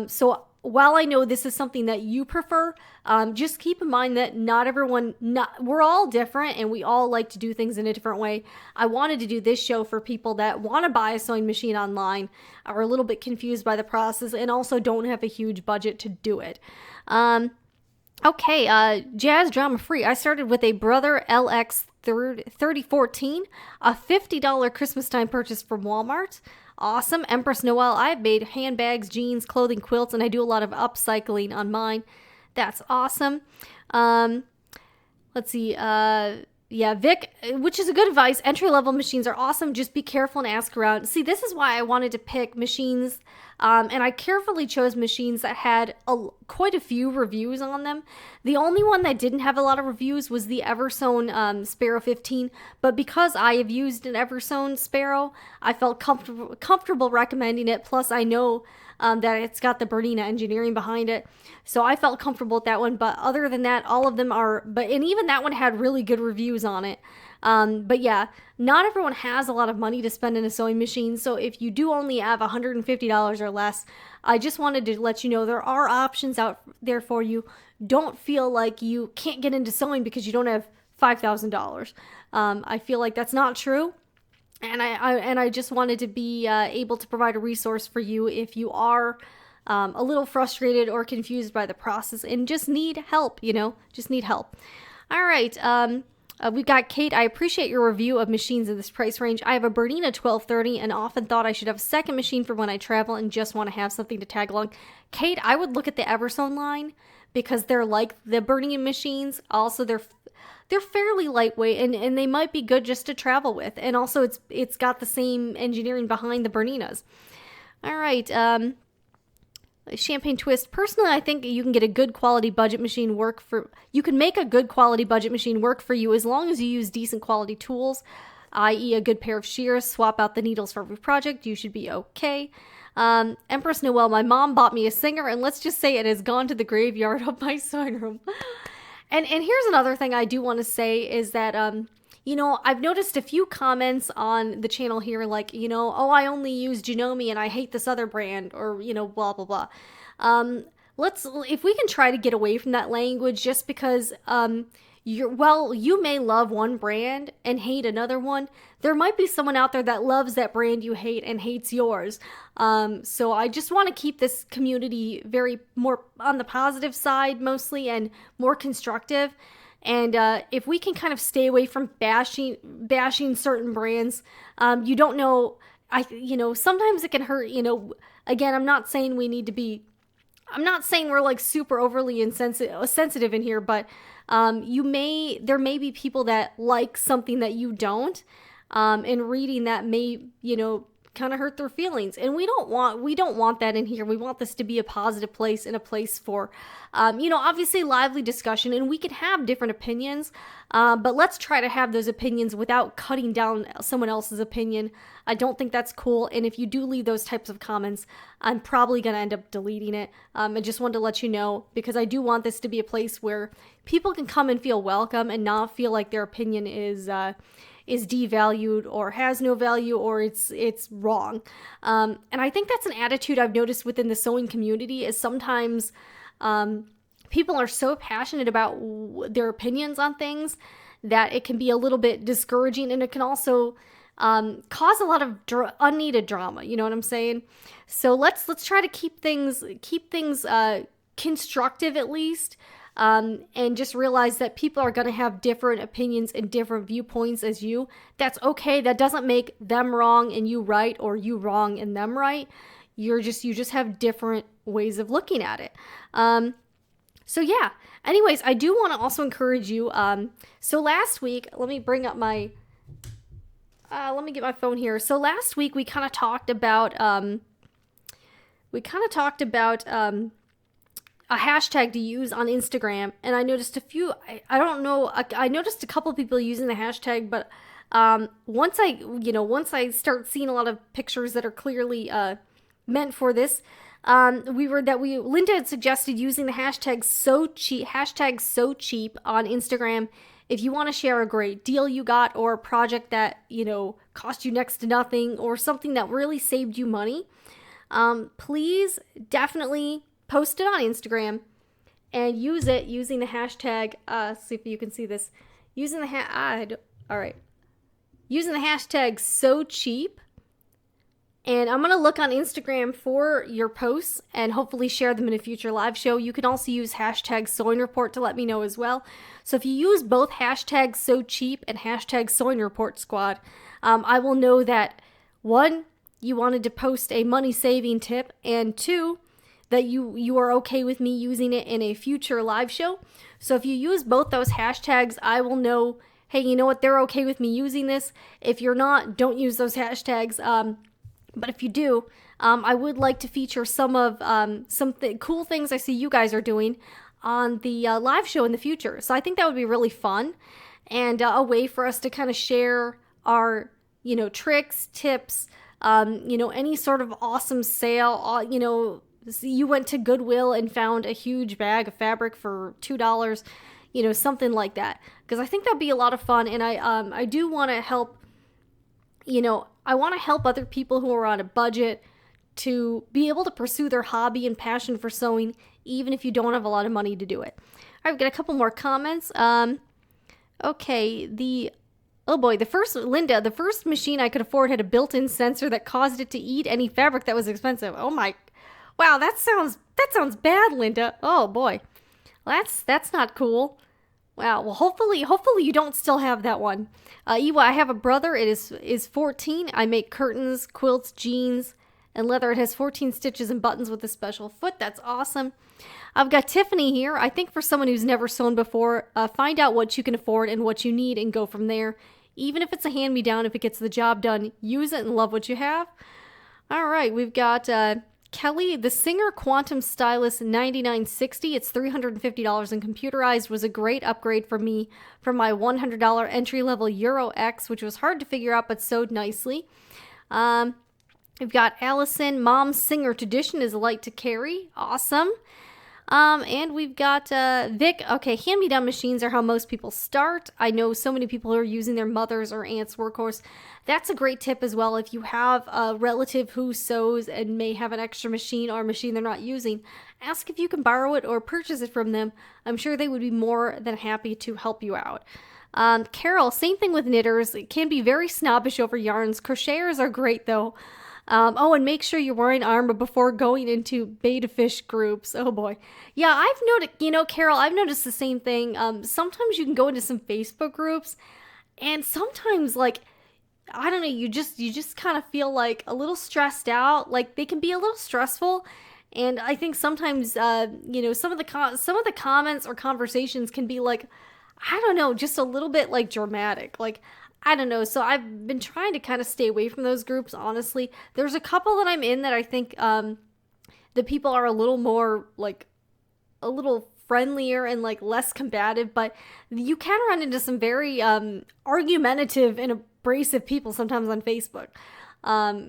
So while I know this is something that you prefer, just keep in mind that we're all different, and we all like to do things in a different way. I wanted to do this show for people that want to buy a sewing machine online, are a little bit confused by the process, and also don't have a huge budget to do it. Okay, Jazz Drama Free. I started with a Brother LX 3014, a $50 Christmas time purchase from Walmart. Awesome. Empress Noel, I've made handbags, jeans, clothing, quilts, and I do a lot of upcycling on mine. That's awesome. Let's see. Yeah, Vic, which is a good advice. Entry-level machines are awesome. Just be careful and ask around. See, this is why I wanted to pick machines, and I carefully chose machines that had quite a few reviews on them. The only one that didn't have a lot of reviews was the EverSewn Sparrow 15, but because I have used an EverSewn Sparrow, I felt comfortable recommending it. Plus, I know that it's got the Bernina engineering behind it, so I felt comfortable with that one. But other than that, all of them and even that one had really good reviews on it. But yeah, not everyone has a lot of money to spend in a sewing machine, so if you do only have $150 or less, I just wanted to let you know there are options out there for you. Don't feel like you can't get into sewing because you don't have $5,000. I feel like that's not true. And I just wanted to be able to provide a resource for you if you are a little frustrated or confused by the process and just need help, just need help. All right, we've got Kate. I appreciate your review of machines in this price range. I have a Bernina 1230 and often thought I should have a second machine for when I travel and just want to have something to tag along. Kate, I would look at the EverSewn line because they're like the Bernina machines. Also, they're fairly lightweight, and they might be good just to travel with. And also, it's got the same engineering behind the Berninas. All right, Champagne Twist. Personally, I think you can get a good quality budget machine you can make a good quality budget machine work for you as long as you use decent quality tools, i.e. a good pair of shears, swap out the needles for every project. You should be okay. Empress Noel, my mom bought me a Singer, and let's just say it has gone to the graveyard of my sewing room. And here's another thing I do want to say is that I've noticed a few comments on the channel here, like, oh, I only use Janome and I hate this other brand, or, blah, blah, blah. If we can try to get away from that language, just because you may love one brand and hate another one. There might be someone out there that loves that brand you hate and hates yours. So I just want to keep this community very more on the positive side mostly, and more constructive. And if we can kind of stay away from bashing certain brands, you don't know. Sometimes it can hurt. Again, I'm not saying we're like super overly sensitive in here, but there may be people that like something that you don't, and reading that may, kind of hurt their feelings. And we don't want that in here. We want this to be a positive place, and a place for, obviously lively discussion, and we can have different opinions, but let's try to have those opinions without cutting down someone else's opinion. I don't think that's cool. And if you do leave those types of comments, I'm probably going to end up deleting it. I just wanted to let you know, because I do want this to be a place where people can come and feel welcome, and not feel like their opinion is devalued, or has no value, or it's wrong. And I think that's an attitude I've noticed within the sewing community, is sometimes people are so passionate about their opinions on things that it can be a little bit discouraging, and it can also cause a lot of unneeded drama. You know what I'm saying? So let's try to keep things constructive, at least. And just realize that people are going to have different opinions and different viewpoints as you. That's okay. That doesn't make them wrong and you right, or you wrong and them right. You just have different ways of looking at it. So yeah. Anyways, I do want to also encourage you. So last week, let me get my phone here. So last week we kind of talked about a hashtag to use on Instagram, and I noticed I noticed a couple people using the hashtag, but once I start seeing a lot of pictures that are clearly meant for this, Linda had suggested using the hashtag so cheap on Instagram if you want to share a great deal you got, or a project that cost you next to nothing, or something that really saved you money. Please definitely post it on Instagram and use it using the hashtag, see if you can see this, using the hashtag so cheap. And I'm going to look on Instagram for your posts and hopefully share them in a future live show. You can also use hashtag sewing report to let me know as well. So if you use both hashtag so cheap and hashtag sewing report squad, I will know that, one, you wanted to post a money saving tip, and two, that you are okay with me using it in a future live show. So if you use both those hashtags, I will know, hey, you know what, they're okay with me using this. If you're not, don't use those hashtags. But if you do, I would like to feature some cool things I see you guys are doing on the live show in the future. So I think that would be really fun, and a way for us to kind of share our, tricks, tips, any sort of awesome sale, you went to Goodwill and found a huge bag of fabric for $2, something like that. Because I think that'd be a lot of fun, and I do want to help, I want to help other people who are on a budget to be able to pursue their hobby and passion for sewing, even if you don't have a lot of money to do it. All right, we've got a couple more comments. Okay, the first machine I could afford had a built-in sensor that caused it to eat any fabric that was expensive. Oh my. Wow, that sounds bad, Linda. Oh boy, that's not cool. Wow. Well, hopefully you don't still have that one. Ewa, I have a brother. It is 14. I make curtains, quilts, jeans, and leather. It has 14 stitches and buttons with a special foot. That's awesome. I've got Tiffany here. I think for someone who's never sewn before, find out what you can afford and what you need, and go from there. Even if it's a hand-me-down, if it gets the job done, use it and love what you have. All right, we've got Kelly, the Singer Quantum Stylus 9960. It's $350 and computerized. Was a great upgrade for me from my $100 entry-level Euro X, which was hard to figure out but sewed nicely. We've got Allison, Mom's Singer Tradition is light to carry. Awesome. And we've got Vic. Okay, hand-me-down machines are how most people start. I know so many people are using their mother's or aunt's workhorse. That's a great tip as well. If you have a relative who sews and may have an extra machine or a machine they're not using, ask if you can borrow it or purchase it from them. I'm sure they would be more than happy to help you out. Carol, same thing with knitters. It can be very snobbish over yarns. Crocheters are great though. Oh, and make sure you're wearing armor before going into beta fish groups. Oh boy. Yeah, I've noticed, Carol, I've noticed the same thing. Sometimes you can go into some Facebook groups and sometimes I don't know, you just kind of feel like a little stressed out. Like they can be a little stressful. And I think sometimes, some of the comments or conversations can be I don't know, just a little bit dramatic. I don't know. So I've been trying to kind of stay away from those groups, honestly. There's a couple that I'm in that I think the people are a little more a little friendlier and less combative, but you can run into some very argumentative and abrasive people sometimes on Facebook.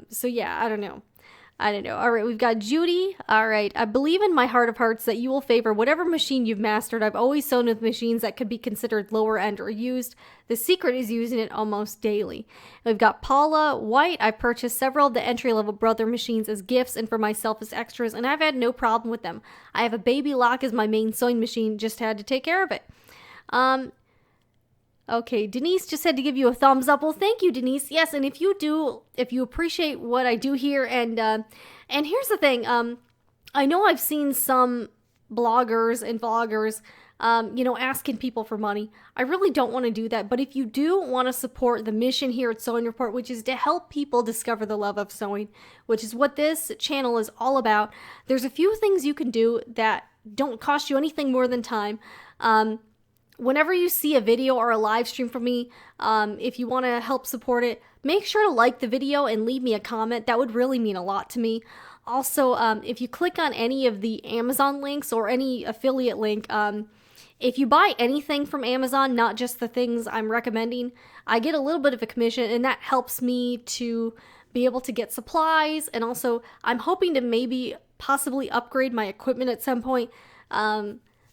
So yeah, I don't know. All right, we've got Judy. All right, I believe in my heart of hearts that you will favor whatever machine you've mastered. I've always sewn with machines that could be considered lower end or used. The secret is using it almost daily. We've got Paula White. I purchased several of the entry-level Brother machines as gifts and for myself as extras, and I've had no problem with them. I have a Baby Lock as my main sewing machine, just had to take care of it. Okay, Denise just had to give you a thumbs up. Well, thank you, Denise. Yes, and if you appreciate what I do here, and here's the thing, I know I've seen some bloggers and vloggers, asking people for money. I really don't want to do that, but if you do want to support the mission here at Sewing Report, which is to help people discover the love of sewing, which is what this channel is all about, there's a few things you can do that don't cost you anything more than time. Whenever you see a video or a live stream from me, if you want to help support it, make sure to like the video and leave me a comment. That would really mean a lot to me. Also, if you click on any of the Amazon links or any affiliate link, if you buy anything from Amazon, not just the things I'm recommending, I get a little bit of a commission, and that helps me to be able to get supplies. And also, I'm hoping to maybe possibly upgrade my equipment at some point.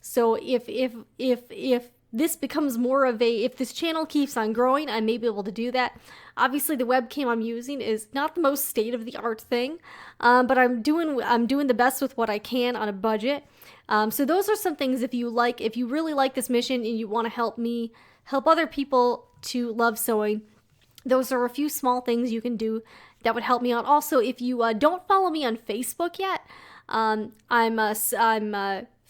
So if this becomes more of if this channel keeps on growing, I may be able to do that. Obviously, the webcam I'm using is not the most state-of-the-art thing, but I'm doing the best with what I can on a budget. So those are some things if you really like this mission and you want to help other people to love sewing. Those are a few small things you can do that would help me out. Also, if you don't follow me on Facebook yet, I'm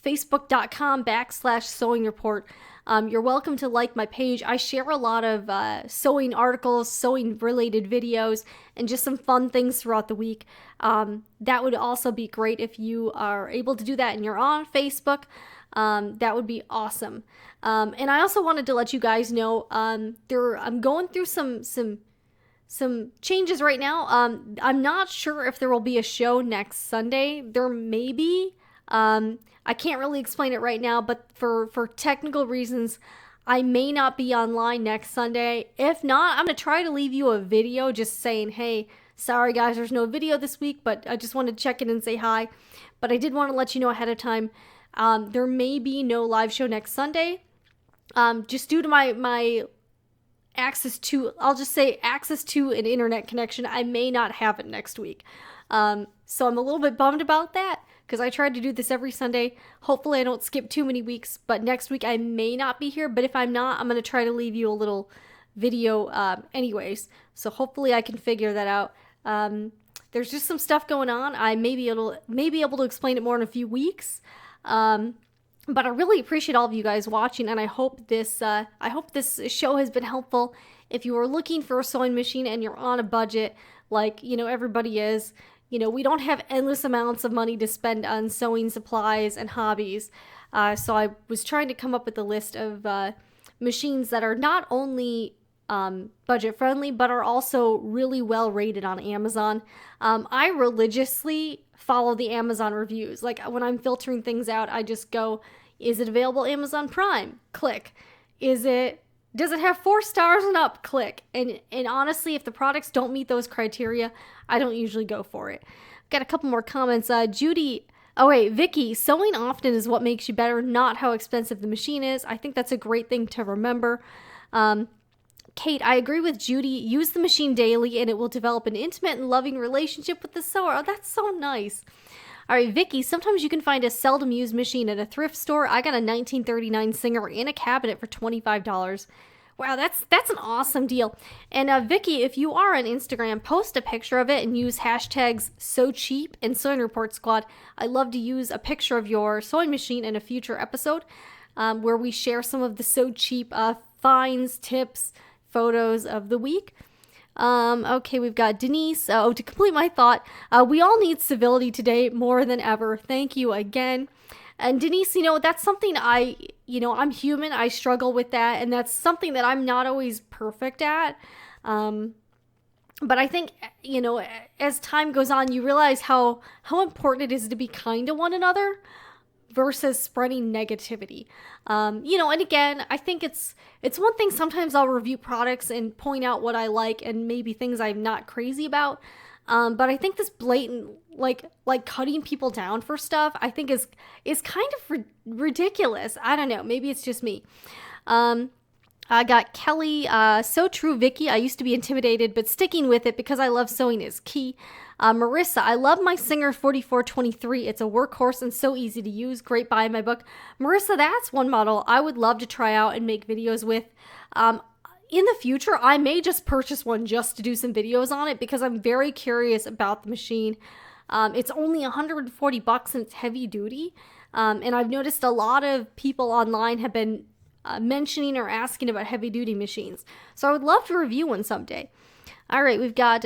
facebook.com/sewing report. You're welcome to like my page. I share a lot of sewing articles, sewing related videos, and just some fun things throughout the week. That would also be great if you are able to do that and you're on Facebook. That would be awesome. And I also wanted to let you guys know I'm going through some changes right now. I'm not sure if there will be a show next Sunday. There may be. I can't really explain it right now, but for technical reasons, I may not be online next Sunday. If not, I'm going to try to leave you a video just saying, hey, sorry guys, there's no video this week, but I just wanted to check in and say hi. But I did want to let you know ahead of time, there may be no live show next Sunday, just due to my access to an internet connection. I may not have it next week. So I'm a little bit bummed about that, because I tried to do this every Sunday. Hopefully I don't skip too many weeks, but next week I may not be here. But if I'm not, I'm going to try to leave you a little video anyways. So hopefully I can figure that out. There's just some stuff going on. I may be able to explain it more in a few weeks. But I really appreciate all of you guys watching, and I hope this show has been helpful. If you are looking for a sewing machine and you're on a budget, everybody is, we don't have endless amounts of money to spend on sewing supplies and hobbies. So I was trying to come up with a list of machines that are not only budget friendly, but are also really well rated on Amazon. I religiously follow the Amazon reviews. Like when I'm filtering things out, I just go, is it available Amazon Prime? Click. Does it have 4 stars and up? Click. And honestly, if the products don't meet those criteria, I don't usually go for it. Got a couple more comments. Judy, Oh wait, Vicky, sewing often is what makes you better, not how expensive the machine is. I think that's a great thing to remember. Um, Kate, I agree with Judy. Use the machine daily and it will develop an intimate and loving relationship with the sewer. Oh, that's so nice. All right, Vicky, sometimes you can find a seldom used machine at a thrift store. I got a 1939 Singer in a cabinet for $25. Wow, that's an awesome deal. And Vicky, if you are on Instagram, post a picture of it and use hashtags #SewCheap and Sewing Report Squad. I love to use a picture of your sewing machine in a future episode where we share some of the So Cheap finds, tips, photos of the week. Okay, we've got Denise. To complete my thought, we all need civility today more than ever. Thank you again. And Denise, that's something I'm human. I struggle with that. And that's something that I'm not always perfect at. But I think, as time goes on, you realize how important it is to be kind to one another versus spreading negativity. And again, I think it's one thing. Sometimes I'll review products and point out what I like and maybe things I'm not crazy about. But I think this blatant, like cutting people down for stuff, I think is kind of ridiculous. I don't know. Maybe it's just me. I got Kelly. So true, Vicky. I used to be intimidated, but sticking with it because I love sewing is key. Marissa, I love my Singer 4423. It's a workhorse and so easy to use. Great buy in my book. Marissa, that's one model I would love to try out and make videos with. In the future, I may just purchase one just to do some videos on it because I'm very curious about the machine. It's only $140 and it's heavy duty. And I've noticed a lot of people online have been mentioning or asking about heavy duty machines. So I would love to review one someday. All right, we've got,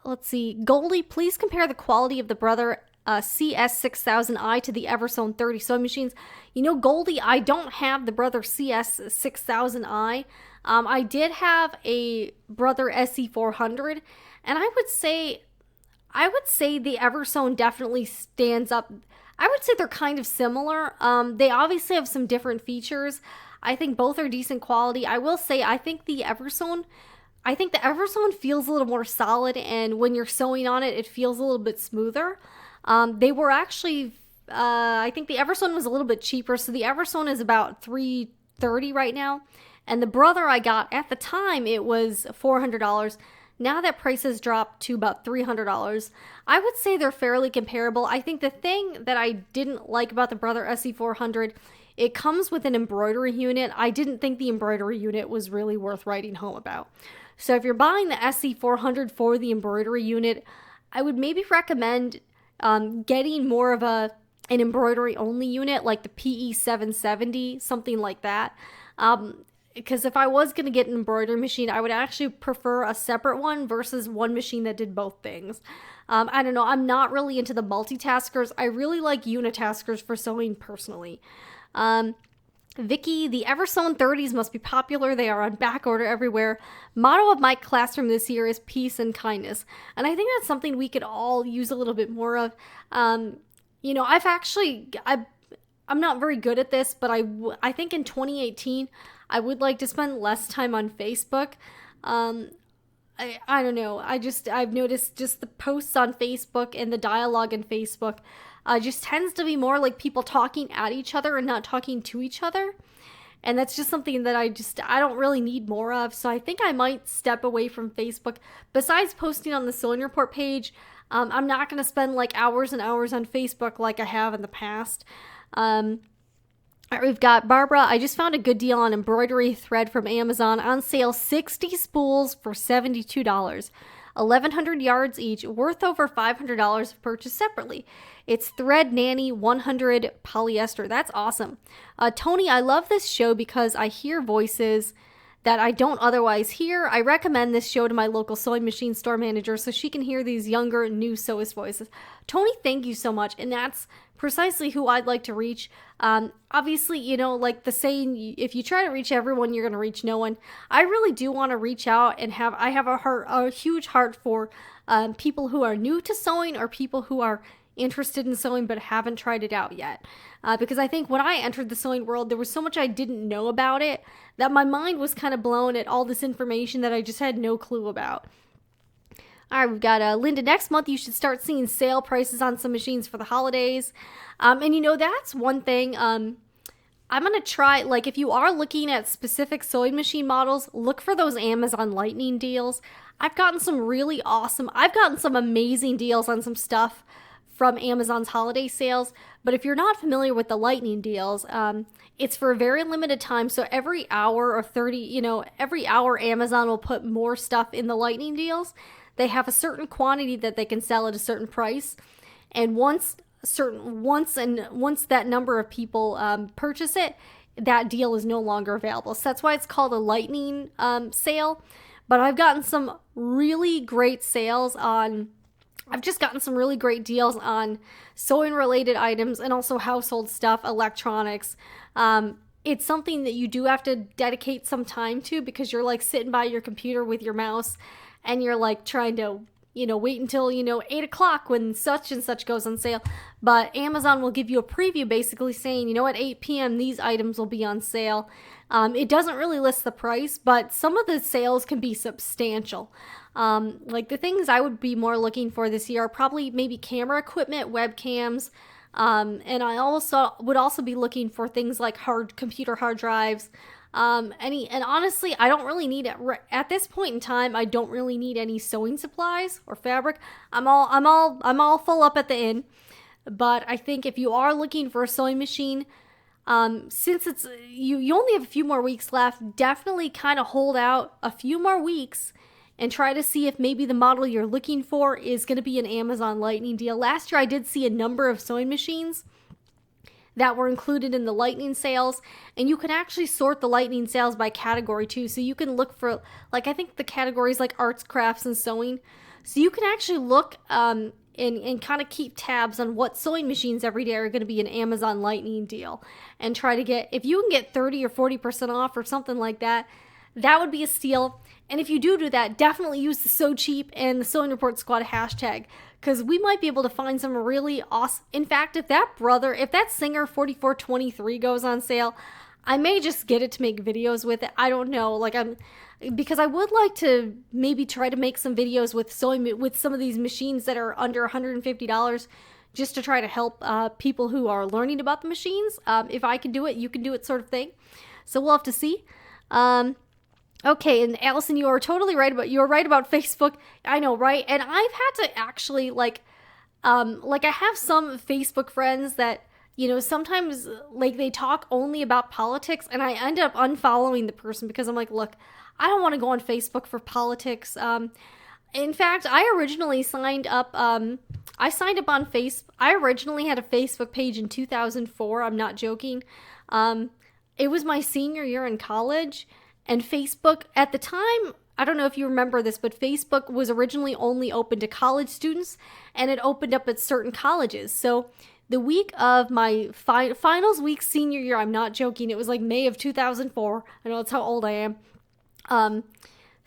let's see. Goldie, please compare the quality of the Brother CS6000i to the EverSewn 30 sewing machines. Goldie, I don't have the Brother CS6000i. I did have a Brother SE400, and I would say the EverSewn definitely stands up. I would say they're kind of similar. They obviously have some different features. I think both are decent quality. I will say I think the EverSewn feels a little more solid, and when you're sewing on it, it feels a little bit smoother. They were actually, I think the EverSewn was a little bit cheaper. So the EverSewn is about $330 right now. And the Brother I got at the time, it was $400. Now that price has dropped to about $300. I would say they're fairly comparable. I think the thing that I didn't like about the Brother SE400, it comes with an embroidery unit. I didn't think the embroidery unit was really worth writing home about. So if you're buying the SE400 for the embroidery unit, I would maybe recommend getting more of an embroidery only unit like the PE770, something like that. Because if I was going to get an embroidery machine, I would actually prefer a separate one versus one machine that did both things. I don't know. I'm not really into the multitaskers. I really like unitaskers for sewing personally. Vicky, the EverSewn 30s must be popular. They are on back order everywhere. Motto of my classroom this year is peace and kindness. And I think that's something we could all use a little bit more of. I'm not very good at this, but I think in 2018, I would like to spend less time on Facebook. I don't know. I've noticed just the posts on Facebook and the dialogue in Facebook just tends to be more like people talking at each other and not talking to each other. And that's just something that I don't really need more of. So I think I might step away from Facebook. Besides posting on the Sewing Report page, I'm not going to spend like hours and hours on Facebook like I have in the past. We've got Barbara. I just found a good deal on embroidery thread from Amazon. On sale, 60 spools for $72. 1,100 yards each, worth over $500 if purchased separately. It's Thread Nanny 100 polyester. That's awesome. Tony, I love this show because I hear voices that I don't otherwise hear. I recommend this show to my local sewing machine store manager so she can hear these younger, new sewist voices. Tony, thank you so much. And that's precisely who I'd like to reach. Obviously, like the saying, if you try to reach everyone, you're going to reach no one. I really do want to reach out and I have a huge heart for people who are new to sewing or people who are interested in sewing but haven't tried it out yet. Because I think when I entered the sewing world, there was so much I didn't know about it that my mind was kind of blown at all this information that I just had no clue about. All right, we've got Linda. Next month, you should start seeing sale prices on some machines for the holidays. And that's one thing. I'm going to try, like, if you are looking at specific sewing machine models, look for those Amazon Lightning deals. I've gotten some amazing deals on some stuff from Amazon's holiday sales. But if you're not familiar with the Lightning deals, it's for a very limited time. So every hour or every hour Amazon will put more stuff in the Lightning deals. They have a certain quantity that they can sell at a certain price. And once that number of people purchase it, that deal is no longer available. So that's why it's called a Lightning sale. But I've gotten some really great sales on... I've just gotten some really great deals on sewing related items and also household stuff, electronics. It's something that you do have to dedicate some time to, because you're like sitting by your computer with your mouse and you're like trying to, wait until, 8 o'clock when such and such goes on sale. But Amazon will give you a preview basically saying, at 8 p.m. these items will be on sale. It doesn't really list the price, but some of the sales can be substantial. Like the things I would be more looking for this year are probably maybe camera equipment, webcams, and I would also be looking for things like computer hard drives. And honestly, I don't really need it at this point in time. I don't really need any sewing supplies or fabric. I'm all full up at the inn. But I think if you are looking for a sewing machine, since it's you only have a few more weeks left, definitely kind of hold out a few more weeks and try to see if maybe the model you're looking for is going to be an Amazon Lightning deal. Last year, I did see a number of sewing machines that were included in the Lightning sales, and you can actually sort the Lightning sales by category too. So you can look for, like, I think the categories like arts, crafts, and sewing. So you can actually look and kind of keep tabs on what sewing machines every day are going to be an Amazon Lightning deal, and try to get, if you can get 30 or 40% off or something like that, that would be a steal. And if you do that, definitely use the So Cheap and the Sewing Report Squad hashtag, because we might be able to find some really awesome... In fact, if that Singer 4423 goes on sale, I may just get it to make videos with it. I don't know. Because I would like to maybe try to make some videos with some of these machines that are under $150, just to try to help people who are learning about the machines. If I can do it, you can do it, sort of thing. So we'll have to see. Okay, and Allison, you are totally right about Facebook. I know, right? And I've had to actually I have some Facebook friends that, sometimes they talk only about politics, and I end up unfollowing the person because I'm like, look, I don't want to go on Facebook for politics. In fact, I originally signed up on Facebook. I originally had a Facebook page in 2004. I'm not joking. It was my senior year in college. And Facebook, at the time, I don't know if you remember this, but Facebook was originally only open to college students, and it opened up at certain colleges. So the week of my finals week senior year, I'm not joking, it was like May of 2004. I know that's how old I am.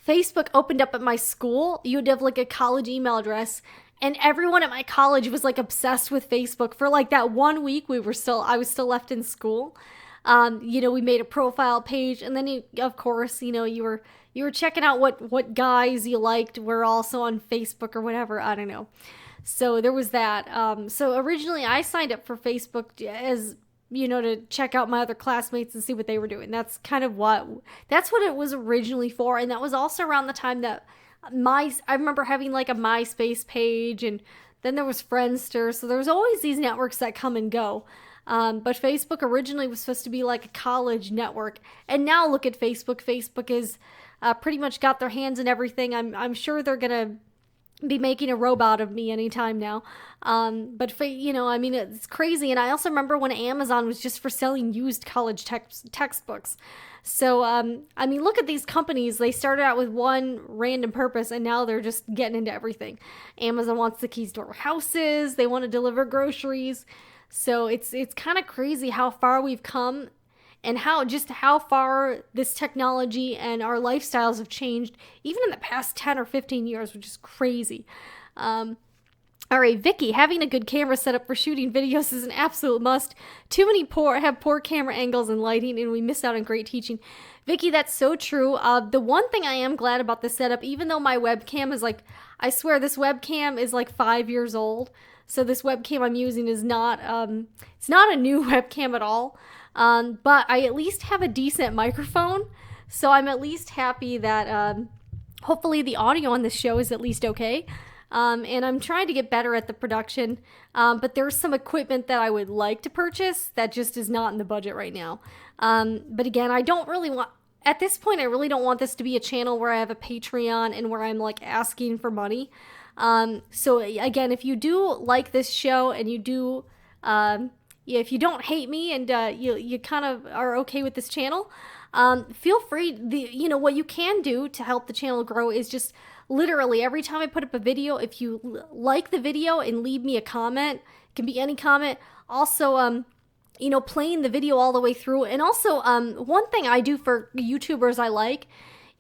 Facebook opened up at my school. You would have a college email address, and everyone at my college was obsessed with Facebook for that 1 week. I was still left in school. We made a profile page, and then of course, you were checking out what guys you liked were also on Facebook or whatever. I don't know. So there was that. So originally I signed up for Facebook as, to check out my other classmates and see what they were doing. That's what it was originally for. And that was also around the time that I remember having a MySpace page, and then there was Friendster. So there was always these networks that come and go. But Facebook originally was supposed to be a college network. And now look at Facebook. Facebook is pretty much got their hands in everything. I'm sure they're going to be making a robot of me anytime now. But it's crazy. And I also remember when Amazon was just for selling used college textbooks. So, look at these companies. They started out with one random purpose, and now they're just getting into everything. Amazon wants the keys to our houses. They want to deliver groceries. So it's kind of crazy how far we've come, and how far this technology and our lifestyles have changed even in the past 10 or 15 years, which is crazy. All right, Vicky, having a good camera setup for shooting videos is an absolute must. Too many have poor camera angles and lighting, and we miss out on great teaching. Vicky, that's so true. The one thing I am glad about this setup, even though my webcam is like, I swear this webcam is like 5 years old. So this webcam I'm using is not, it's not a new webcam at all. But I at least have a decent microphone. So I'm at least happy that, hopefully the audio on this show is at least okay. And I'm trying to get better at the production, but there's some equipment that I would like to purchase that just is not in the budget right now. But again, I don't really want, at this point, I really don't want this to be a channel where I have a Patreon and where I'm like asking for money. So again, if you do like this show and you do, if you don't hate me and you kind of are okay with this channel, feel free. What you can do to help the channel grow is just literally every time I put up a video, if you like the video and leave me a comment, it can be any comment. Also, playing the video all the way through. And also, one thing I do for YouTubers I like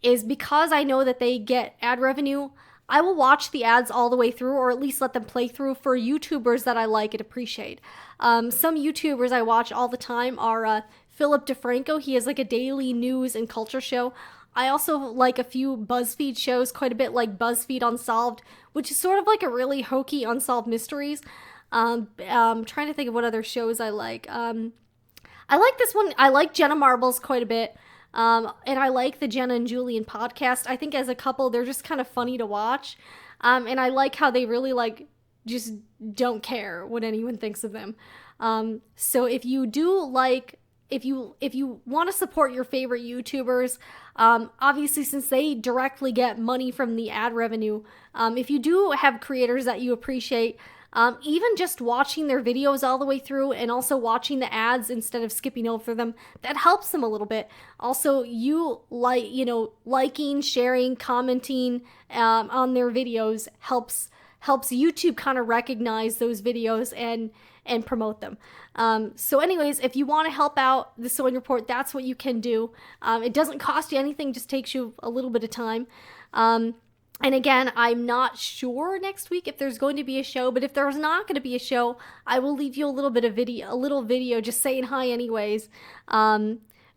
is because I know that they get ad revenue, I will watch the ads all the way through, or at least let them play through for YouTubers that I like and appreciate. Some YouTubers I watch all the time are Philip DeFranco. He has like a daily news and culture show. I also like a few BuzzFeed shows quite a bit, like BuzzFeed Unsolved, which is sort of like a really hokey unsolved mysteries. I'm trying to think of what other shows I like. I like this one. I like Jenna Marbles quite a bit. And I like the Jenna and Julian podcast. I think as a couple, they're just kind of funny to watch. And I like how they really just don't care what anyone thinks of them. So if you do like, if you want to support your favorite YouTubers, obviously since they directly get money from the ad revenue, if you do have creators that you appreciate, even just watching their videos all the way through and also watching the ads instead of skipping over them, that helps them a little bit. Also, liking, sharing, commenting on their videos helps YouTube kind of recognize those videos and promote them. So anyways, if you want to help out the Sewing Report, that's what you can do. It doesn't cost you anything, just takes you a little bit of time. And again, I'm not sure next week if there's going to be a show, but if there's not going to be a show, I will leave you a little video just saying hi anyways.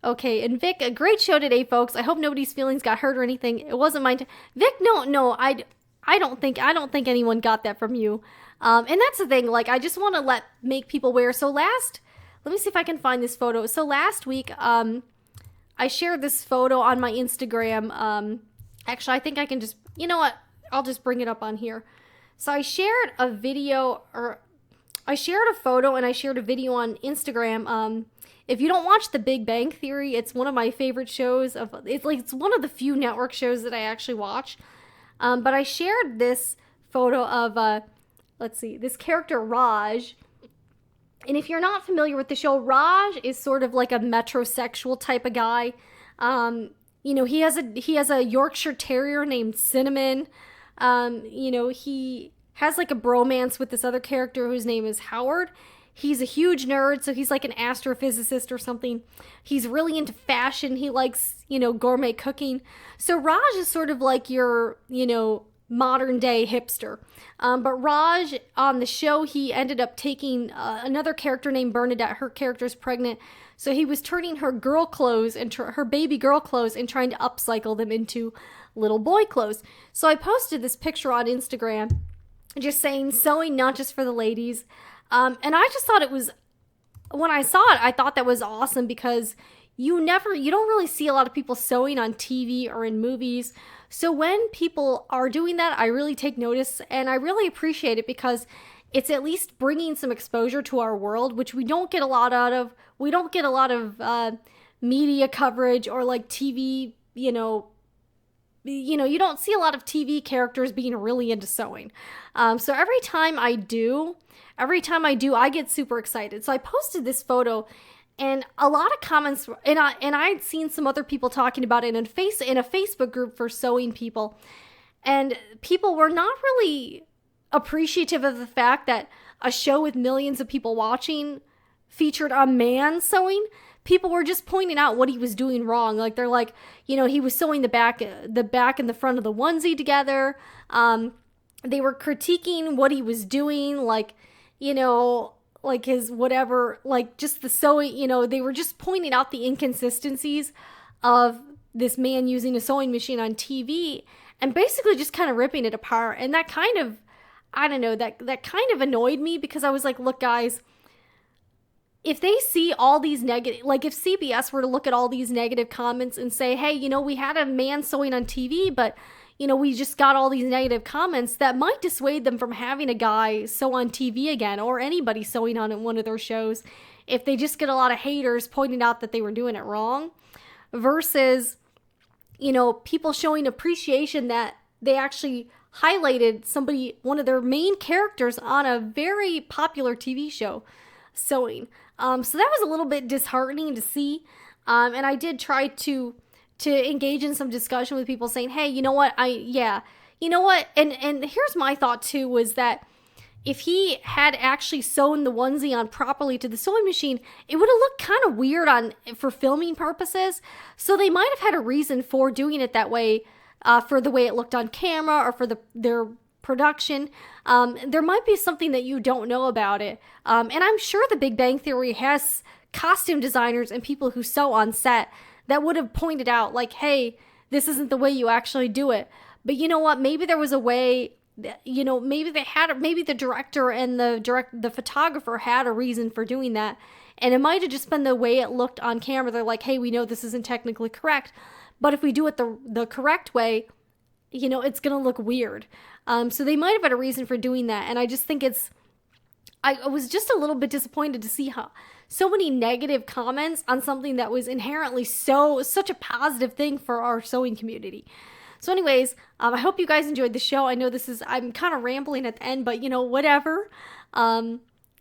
Okay, and Vic, a great show today, folks. I hope nobody's feelings got hurt or anything. It wasn't mine. Vic, no, I don't think anyone got that from you. And that's the thing, like, I just want to make people aware. So let me see if I can find this photo. So last week, I shared this photo on my Instagram. Actually, I think I can just, you know what? I'll just bring it up on here. So I shared a video, or I shared a photo and I shared a video on Instagram. If you don't watch The Big Bang Theory, it's one of my favorite shows. It's one of the few network shows that I actually watch. But I shared this photo of, this character Raj. And if you're not familiar with the show, Raj is sort of like a metrosexual type of guy. He has a Yorkshire Terrier named Cinnamon. He has like a bromance with this other character whose name is Howard. He's a huge nerd, so he's like an astrophysicist or something. He's really into fashion. He likes, gourmet cooking. So Raj is sort of like your, modern day hipster. But Raj, on the show, he ended up taking another character named Bernadette. Her character's pregnant. So he was turning her girl clothes into her baby girl clothes and trying to upcycle them into little boy clothes. So I posted this picture on Instagram just saying sewing not just for the ladies. And I just thought when I saw it, I thought that was awesome because you don't really see a lot of people sewing on TV or in movies. So when people are doing that, I really take notice and I really appreciate it because it's at least bringing some exposure to our world, which we don't get a lot out of. We don't get a lot of media coverage or like TV, you don't see a lot of TV characters being really into sewing. So every time I do, I get super excited. So I posted this photo and a lot of comments, and I'd seen some other people talking about it in a Facebook group for sewing people. And people were not really appreciative of the fact that a show with millions of people watching featured a man sewing. People were just pointing out what he was doing wrong. Like they're like, he was sewing the back and the front of the onesie together. they were critiquing what he was doing, like, you know, like his whatever, like just the sewing, you know, they were just pointing out the inconsistencies of this man using a sewing machine on TV and basically just kind of ripping it apart. And that kind of, I don't know, that kind of annoyed me because I was like, look, guys, if they see all these negative, like if CBS were to look at all these negative comments and say, hey, you know, we had a man sewing on TV, but, you know, we just got all these negative comments, that might dissuade them from having a guy sew on TV again, or anybody sewing on one of their shows, if they just get a lot of haters pointing out that they were doing it wrong, versus, you know, people showing appreciation that they actually highlighted somebody, one of their main characters on a very popular TV show sewing. So that was a little bit disheartening to see. And I did try to engage in some discussion with people saying, hey, you know what? You know what? And here's my thought too, was that if he had actually sewn the onesie on properly to the sewing machine, it would have looked kind of weird for filming purposes. So they might have had a reason for doing it that way, for the way it looked on camera, or for their production. There might be something that you don't know about it. And I'm sure The Big Bang Theory has costume designers and people who sew on set that would have pointed out, like, hey, this isn't the way you actually do it. But you know what? Maybe there was a way, you know, maybe the director and the photographer had a reason for doing that. And it might have just been the way it looked on camera. They're like, hey, we know this isn't technically correct, but if we do it the correct way, you know, it's going to look weird. So they might have had a reason for doing that. And I just think I was just a little bit disappointed to see how so many negative comments on something that was inherently such a positive thing for our sewing community. So anyways, I hope you guys enjoyed the show. I know I'm kind of rambling at the end, but you know, whatever.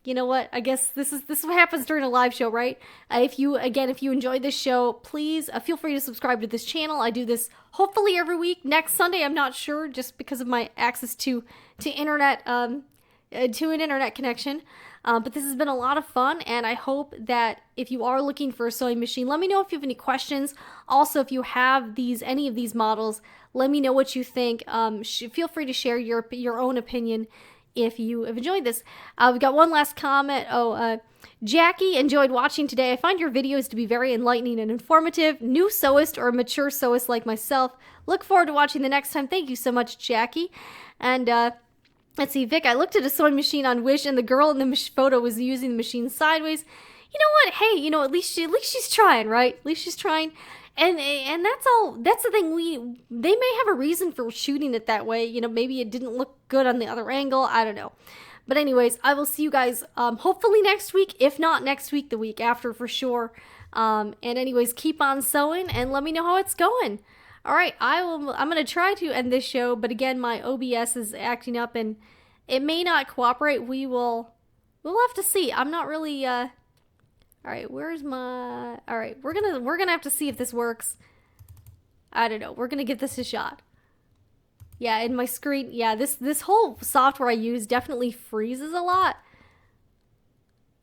You know what? I guess this is what happens during a live show, right? If you enjoyed this show, please feel free to subscribe to this channel. I do this hopefully every week. Next Sunday, I'm not sure, just because of my access to internet, to an internet connection. But this has been a lot of fun, and I hope that if you are looking for a sewing machine, let me know if you have any questions. Also, if you have any of these models, let me know what you think. Feel free to share your own opinion if you have enjoyed this. We've got one last comment. Jackie, enjoyed watching today. I find your videos to be very enlightening and informative. New sewist or a mature sewist like myself. Look forward to watching the next time. Thank you so much, Jackie. And let's see, Vic, I looked at a sewing machine on Wish, and the girl in the photo was using the machine sideways. You know what? Hey, you know, at least she's trying, right? At least she's trying. And that's all. That's the thing. They may have a reason for shooting it that way. You know, maybe it didn't look good on the other angle. I don't know. But anyways, I will see you guys hopefully next week. If not next week, the week after for sure. And anyways, keep on sewing and let me know how it's going. All right, I'm gonna try to end this show, but again, my OBS is acting up and it may not cooperate. We'll have to see. I'm not really. All right, where's my? All right, we're gonna have to see if this works. I don't know. We're gonna give this a shot. Yeah, in my screen, yeah, this whole software I use definitely freezes a lot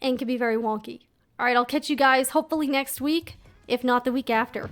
and can be very wonky. All right, I'll catch you guys hopefully next week, if not the week after.